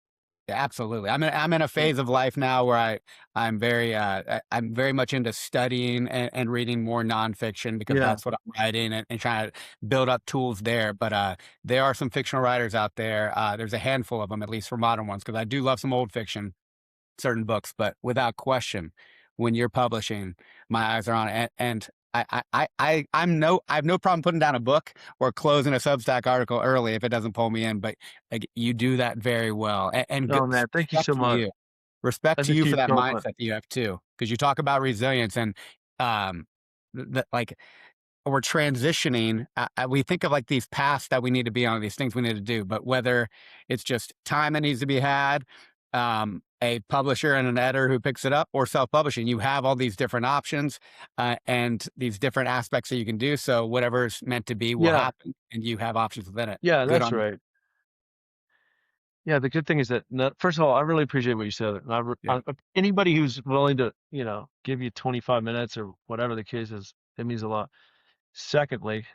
yeah, absolutely. I'm in a Yeah. phase of life now where I'm very much into studying and reading more nonfiction because Yeah. that's what I'm writing and trying to build up tools there. But there are some fictional writers out there. There's a handful of them, at least for modern ones, because I do love some old fiction, certain books. But without question, when you're publishing, my eyes are on it. And I have no problem putting down a book or closing a Substack article early if it doesn't pull me in. But like, you do that very well, and good Oh man, thank you respect so to much. you. Respect That's to a you for huge that mindset compliment. that you have too, because you talk about resilience and um, like we're transitioning. We think of like these paths that we need to be on, these things we need to do, but whether it's just time that needs to be had, a publisher and an editor who picks it up, or self-publishing, you have all these different options and these different aspects that you can do. So whatever's meant to be will Yeah. happen, and you have options within it. Yeah, Good that's on you. right. Yeah, the good thing is that first of all, I really appreciate what you said. And Yeah. anybody who's willing to, give you 25 minutes or whatever the case is, it means a lot. Secondly,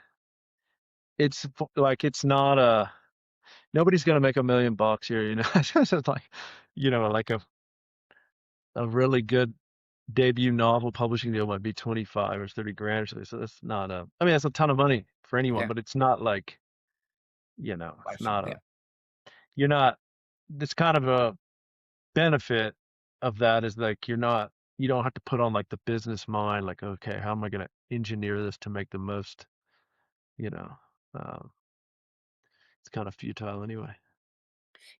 like it's not nobody's gonna make $1 million here, you know. It's just like, like a really good debut novel publishing deal might be 25 or 30 grand or something. So that's not I mean, that's a ton of money for anyone, Yeah. but it's not like, it's Question. not Yeah. you're not, it's kind of a benefit of that is like you don't have to put on like the business mind, like, okay, how am I going to engineer this to make the most, you know, um, it's kind of futile anyway.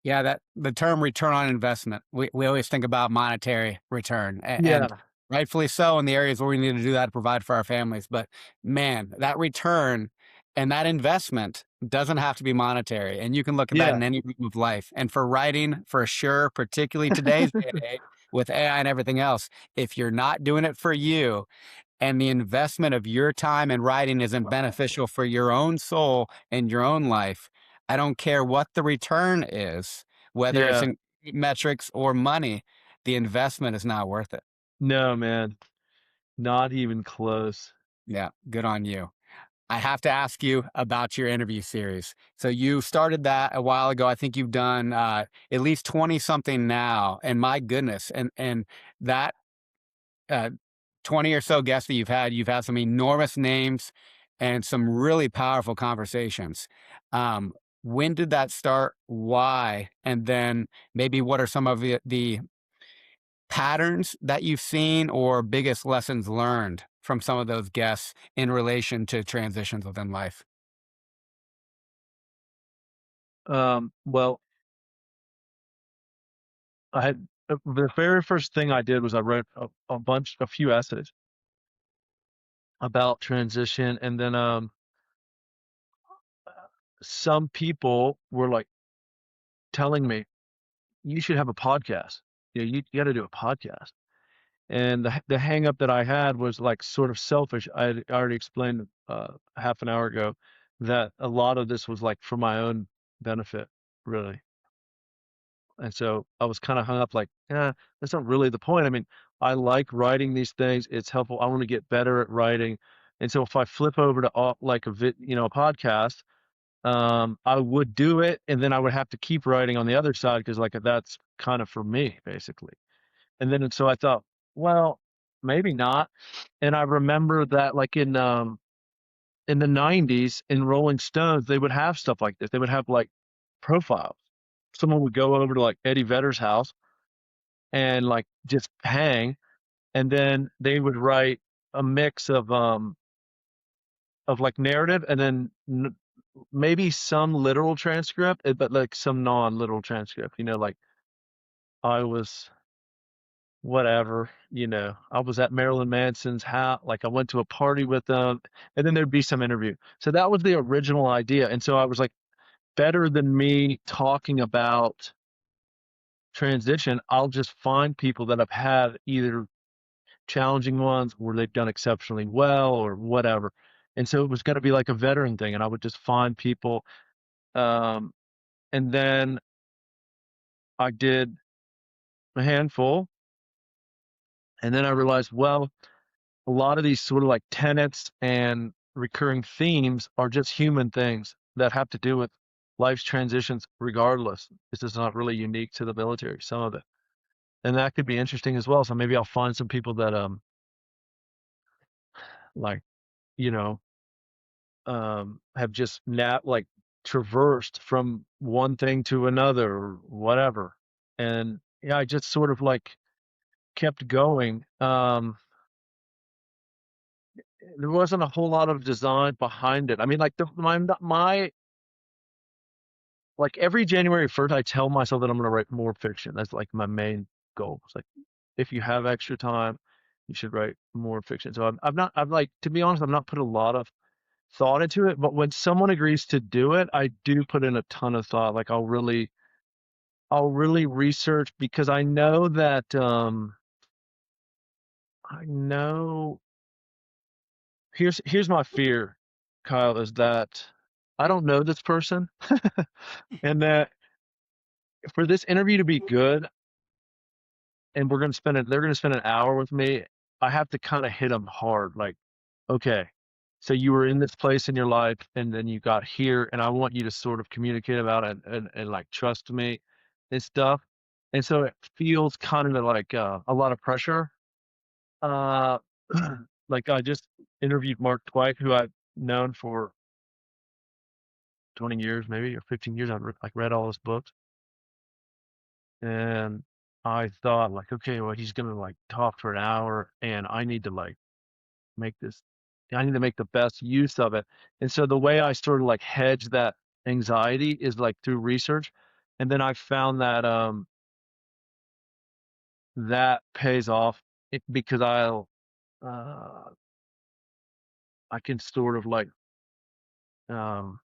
Yeah, that the term return on investment. We always think about monetary return, and Yeah. rightfully so in the areas where we need to do that to provide for our families. But man, that return and that investment doesn't have to be monetary, and you can look at that Yeah. in any room of life. And for writing, for sure, particularly today's day and age with AI and everything else, if you're not doing it for you, and the investment of your time and writing isn't beneficial for your own soul and your own life, I don't care what the return is, whether it's Yeah. in metrics or money, the investment is not worth it. No, man, not even close. Yeah, good on you. I have to ask you about your interview series. So you started that a while ago. I think you've done at least 20 something now. And my goodness, and that uh, 20 or so guests that you've had some enormous names and some really powerful conversations. Um, when did that start? Why? And then maybe what are some of the patterns that you've seen or biggest lessons learned from some of those guests in relation to transitions within life? Well, I had the very first thing I did was I wrote a few essays about transition, and then some people were like telling me you should have a podcast. You got to do a podcast. And the hang up that I had was like sort of selfish. I had already explained half an hour ago that a lot of this was like for my own benefit, really. And so I was kind of hung up like, that's not really the point. I mean, I like writing these things. It's helpful. I want to get better at writing. And so if I flip over to like a podcast, I would do it, and then I would have to keep writing on the other side because like that's kind of for me basically. And then so I thought, well, maybe not. And I remember that like in the 90s in Rolling Stones, they would have stuff like this. They would have like profiles. Someone would go over to like Eddie Vedder's house and like just hang, and then they would write a mix of like narrative and then maybe some literal transcript, but like some non-literal transcript, like I was whatever, I was at Marilyn Manson's house, like I went to a party with them, and then there'd be some interview. So that was the original idea. And so I was like, better than me talking about transition, I'll just find people that have had either challenging ones where they've done exceptionally well or whatever. And so it was going to be like a veteran thing. And I would just find people. Um, and then I did a handful. And then I realized, well, a lot of these sort of like tenets and recurring themes are just human things that have to do with life's transitions regardless. This is not really unique to the military, some of it. And that could be interesting as well. So maybe I'll find some people that like, you know, have just like traversed from one thing to another or whatever. And yeah, I just sort of like kept going. There wasn't a whole lot of design behind it. I mean, like my like every January 1st, I tell myself that I'm going to write more fiction. That's like my main goal. It's like, if you have extra time, you should write more fiction. So I'm like, to be honest, I've not put a lot of thought into it, but when someone agrees to do it, I do put in a ton of thought. Like I'll really research because I know that, I know here's my fear, Kyle, is that I don't know this person and that for this interview to be good and they're gonna spend an hour with me, I have to kind of hit them hard. Like, okay, so you were in this place in your life and then you got here and I want you to sort of communicate about it and like trust me and stuff. And so it feels kind of like a lot of pressure. Uh, like I just interviewed Mark Twight, who I've known for 20 years, maybe, or 15 years. I've like read all his books. And I thought like, okay, well, he's gonna like talk for an hour and I need to like make this, I need to make the best use of it. And so the way I sort of like hedge that anxiety is like through research. And then I found that that pays off because uh I can sort of like um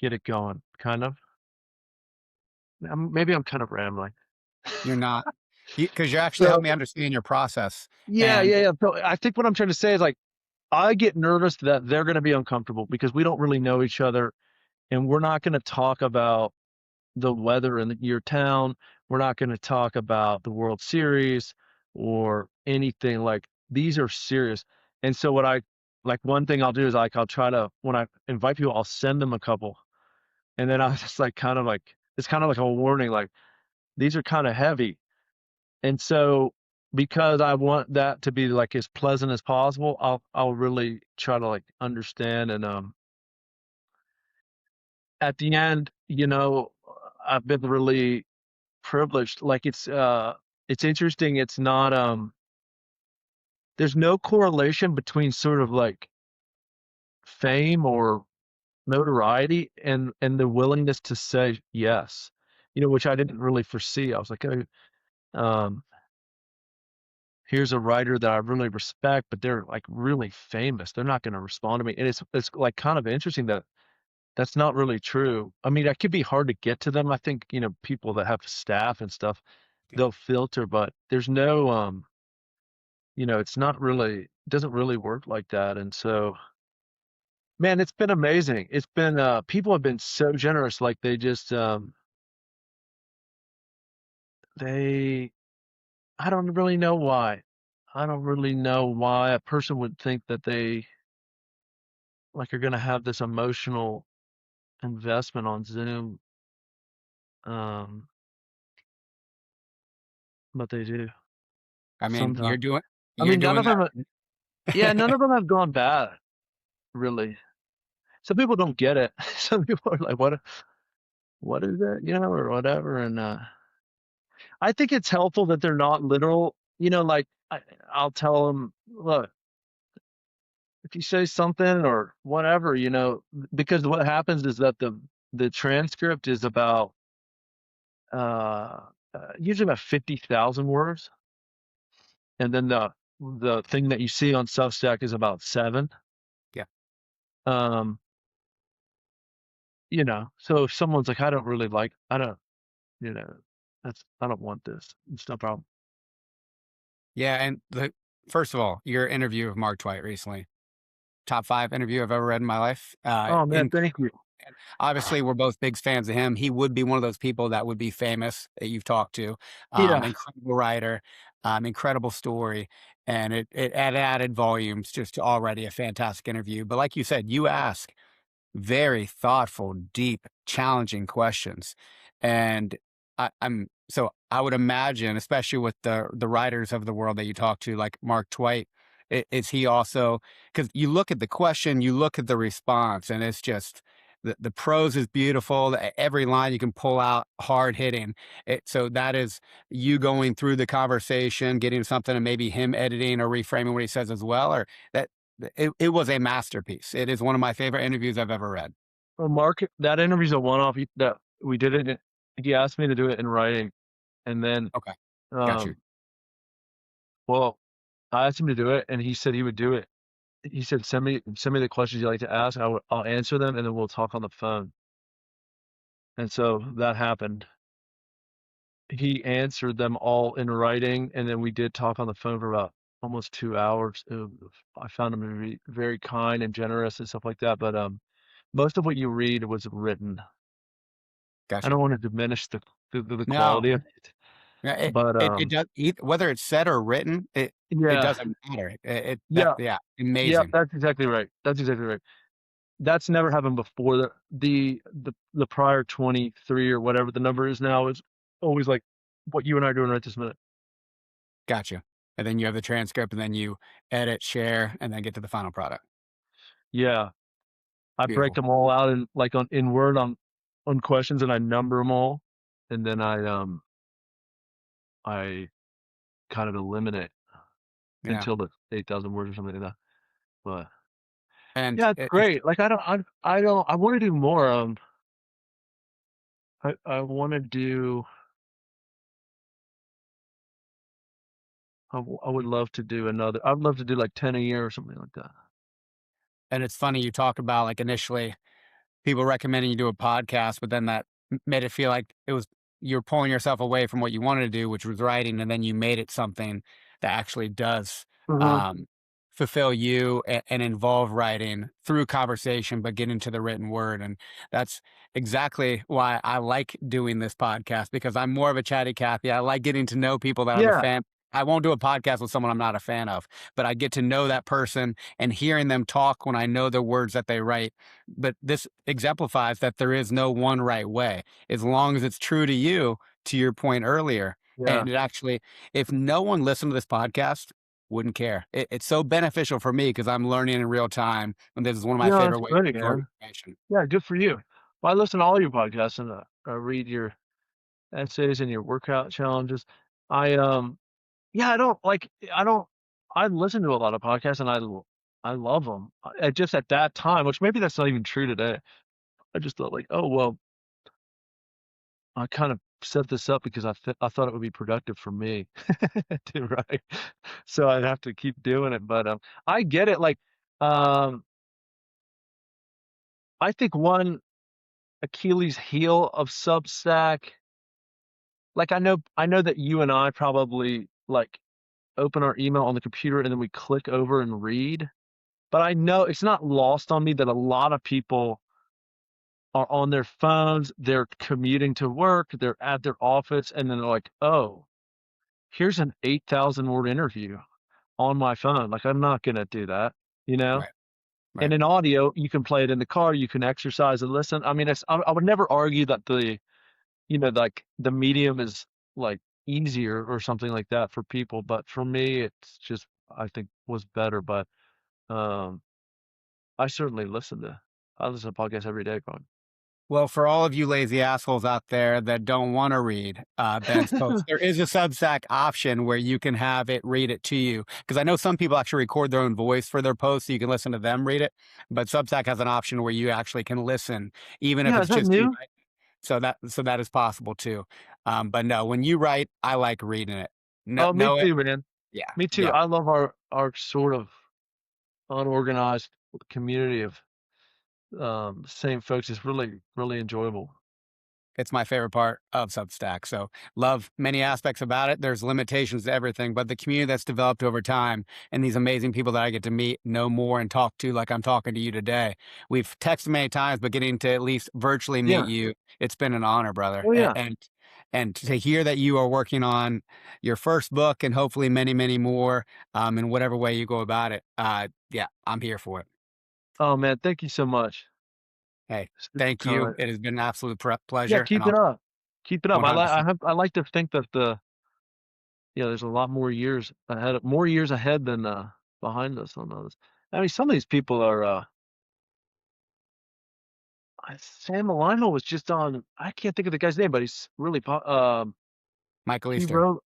get it going, kind of. Maybe I'm kind of rambling. You're not, because you're actually So helping me understand your process. yeah, And yeah, yeah. So I think what I'm trying to say is like I get nervous that they're going to be uncomfortable because we don't really know each other and we're not going to talk about the weather in your town. We're not going to talk about the World Series or anything like these are serious. And so what I like one thing I'll do is like I'll try to when I invite people, I'll send them a couple. And then I'll just like kind of like it's kind of like a warning, like these are kind of heavy. And so because I want that to be like as pleasant as possible, I'll really try to like understand and at the end, I've been really privileged. Like it's interesting. It's not there's no correlation between sort of like fame or notoriety and the willingness to say yes. Which I didn't really foresee. I was like, oh, um here's a writer that I really respect, but they're like really famous. They're not going to respond to me. And it's like kind of interesting that that's not really true. I mean, that could be hard to get to them. I think, people that have staff and stuff, they'll filter, but there's no it's not really doesn't really work like that. And so, man, it's been amazing. It's been people have been so generous. Like they just they I don't really know why. I don't really know why a person would think that they like are gonna have this emotional investment on Zoom. Um, but they do I mean, sometimes. I you're mean, none doing of them, yeah, that. none of them have gone bad, really. Some people don't get it. Some people are like, what is it, or whatever. And I think it's helpful that they're not literal. Like I'll tell them, look, if you say something or whatever, because what happens is that the transcript is about uh, usually about 50,000 words, and then the thing that you see on Substack is about 7. Yeah. Um, so if someone's like, I don't. you know, I don't want this. It's no problem. Yeah, and the first of all, your interview of Mark Twight recently, top 5 interview I've ever read in my life. Oh man, thank you. Obviously, we're both big fans of him. He would be one of those people that would be famous that you've talked to. Yeah. Incredible writer, incredible story, and it added volumes just to already a fantastic interview. But like you said, you ask very thoughtful, deep, challenging questions. And I would imagine, especially with the writers of the world that you talk to, like Mark Twight, is he also, because you look at the question, you look at the response, and it's just the prose is beautiful. Every line you can pull out hard hitting. So that is you going through the conversation, getting something, and maybe him editing or reframing what he says as well, or that it was a masterpiece. It is one of my favorite interviews I've ever read. Well, Mark, that interview's a one-off. That we did it. He asked me to do it in writing, and then, Okay, got you. um, well, I asked him to do it, and he said he would do it. He said, send me the questions you like to ask. I'll answer them, and then we'll talk on the phone." And so that happened. He answered them all in writing, and then we did talk on the phone for about almost 2 hours. I found him to be very kind and generous and stuff like that, but, most of what you read was written. Got I you. don't wanna diminish the No, quality of it, yeah, but, it does whether it's said or written, it yeah, doesn't matter. It that yeah, yeah, yeah, amazing. that's exactly right. That's exactly right. That's never happened before. The prior 23 or whatever the number is now is always like what you and I are doing right this minute. Got you. And then you have the transcript, and then you edit, share, and then get to the final product. Yeah. I break Beautiful. them all out in like in Word on questions, and I number them all, and then I kind of eliminate Yeah, until the 8,000 words or something like that. But and yeah, it's great. Like I want to do more. I want to do. I would love to do another. I'd love to do like 10 a year or something like that. it's funny you talk about, like, initially people recommending you do a podcast, but then that made it feel like it was you're pulling yourself away from what you wanted to do, which was writing, and then you made it something that actually does Mhm. um, fulfill you and involve writing through conversation, but get into the written word. And that's exactly why I like doing this podcast because I'm more of a chatty Cathy. I like getting to know people that I'm a Yeah. fan. I won't do a podcast with someone I'm not a fan of, but I get to know that person and hearing them talk when I know the words that they write. But this exemplifies that there is no one right way. As long as it's true to you, to your point earlier, Yeah. and it actually, if no one listened to this podcast, wouldn't care. It's so beneficial for me because I'm learning in real time, and this is one of my Yeah, that's favorite ways great, to absorb man. information. Yeah, good for you. Well, I listen to all your podcasts and read your essays and your workout challenges. I yeah, I don't I listen to a lot of podcasts and I love them. Just at that time, which maybe that's not even true today. I just thought like, oh well, I kind of set this up because I thought it would be productive for me to write. So I'd have to keep doing it. But I get it. Like um I think one Achilles heel of Substack, like I know that you and I probably like open our email on the computer and then we click over and read. But I know it's not lost on me that a lot of people are on their phones, they're commuting to work, they're at their office, and then they're like, "Oh, here's an 8,000 word interview on my phone." Like, I'm not gonna do that, you know? Right, right, And in audio, you can play it in the car, you can exercise and listen. I mean, I would never argue that like the medium is like easier or something like that for people, but for me, it's just I think was better. But um, I certainly I listen to podcasts every day, probably. Well, for all of you lazy assholes out there that don't want to read Ben's post, there is a Substack option where you can have it read it to you. Because I know some people actually record their own voice for their posts, so you can listen to them read it. But Substack has an option where you actually can listen, even if Yeah, it's is that just you. new? Right? So that is possible too. But no, when you write, I like reading it. No, Oh, me know it. too, man. Yeah, Me too. yeah. I love our sort of unorganized community of same folks. It's really enjoyable. It's my favorite part of Substack. So love many aspects about it. There's limitations to everything, but the community that's developed over time and these amazing people that I get to meet, know more, and talk to, like I'm talking to you today. We've texted many times, but getting to at least virtually meet Yeah. you, it's been an honor, brother. Oh yeah. And to hear that you are working on your first book and hopefully many, many more, in whatever way you go about it. Yeah, I'm here for it. Oh man, thank you so much. Hey, Super thank you. kind. It has been an absolute Yeah, pleasure, and keep it I'll up. Keep it up. 100%. I like to think that there's a lot more years ahead than behind us on those. I mean, some of these people are Sam Alimo was just on, I can't think of the guy's name, but he's really Michael he Easter, wrote,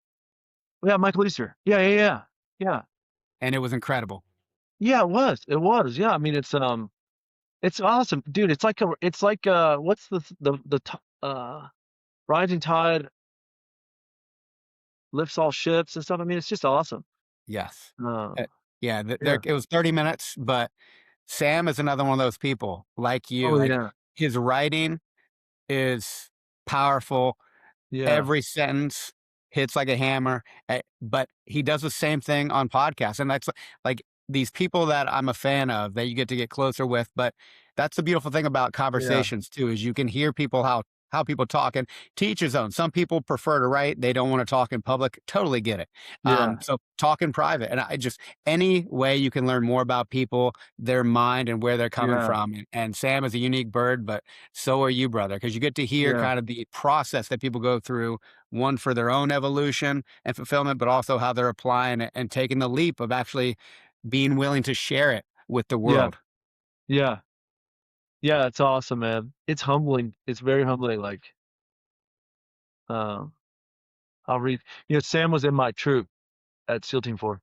yeah, Michael Easter. Yeah, yeah, yeah. Yeah. and it was incredible. Yeah, it was. It was. Yeah, I mean it's awesome. Dude, it's like what's rising tide lifts all ships and stuff. I mean, it's just awesome. Yes. Uh, Uh, yeah, yeah. it was 30 minutes, but Sam is another one of those people like you. Oh Like yeah. his writing is powerful. Yeah. Every sentence hits like a hammer, but he does the same thing on podcasts, and that's like these people that I'm a fan of that you get to get closer with. But that's the beautiful thing about Yeah. conversations too, is you can hear people how people talk and to each his own. Some people prefer to write; they don't want to talk in public. Totally get it. Yeah. So talk in private, and I just any way you can learn more about people, their mind, and where they're coming Yeah. from. And Sam is a unique bird, but so are you, brother, because you get to hear Yeah. kind of the process that people go through, one for their own evolution and fulfillment, but also how they're applying it and taking the leap of actually being willing to share it with the Yeah. world. Yeah. Yeah, it's awesome, man. It's humbling. It's very humbling. Like, um, I'll read. Sam was in my troop at SEAL Team 4.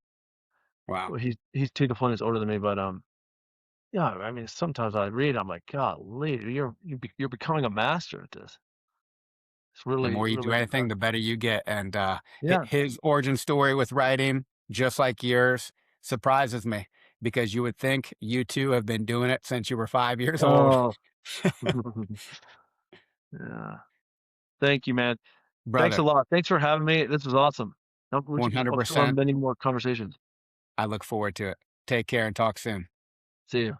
Wow. Well, he's 2 deployments older than me, but yeah. I mean, sometimes I read, I'm like, golly, you're becoming a master at this. It's The really, more you do really anything, the impressive. better you get. And Yeah. his origin story with writing, just like yours, surprises me because you would think you too have been doing it since you were 5 years old. Oh, yeah. Thank you, man. Thanks a Brother, lot. Thanks for having me. This was awesome. I'll come on 100%. many more conversations. I look forward to it. Take care and talk soon. See you.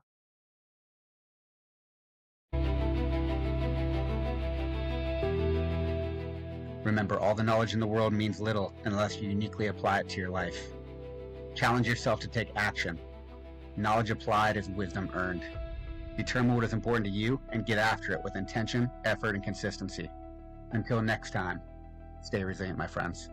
Remember, all the knowledge in the world means little unless you uniquely apply it to your life. Challenge yourself to take action. Knowledge applied is wisdom earned. Determine what is important to you and get after it with intention, effort, and consistency. Until next time, stay resilient, my friends.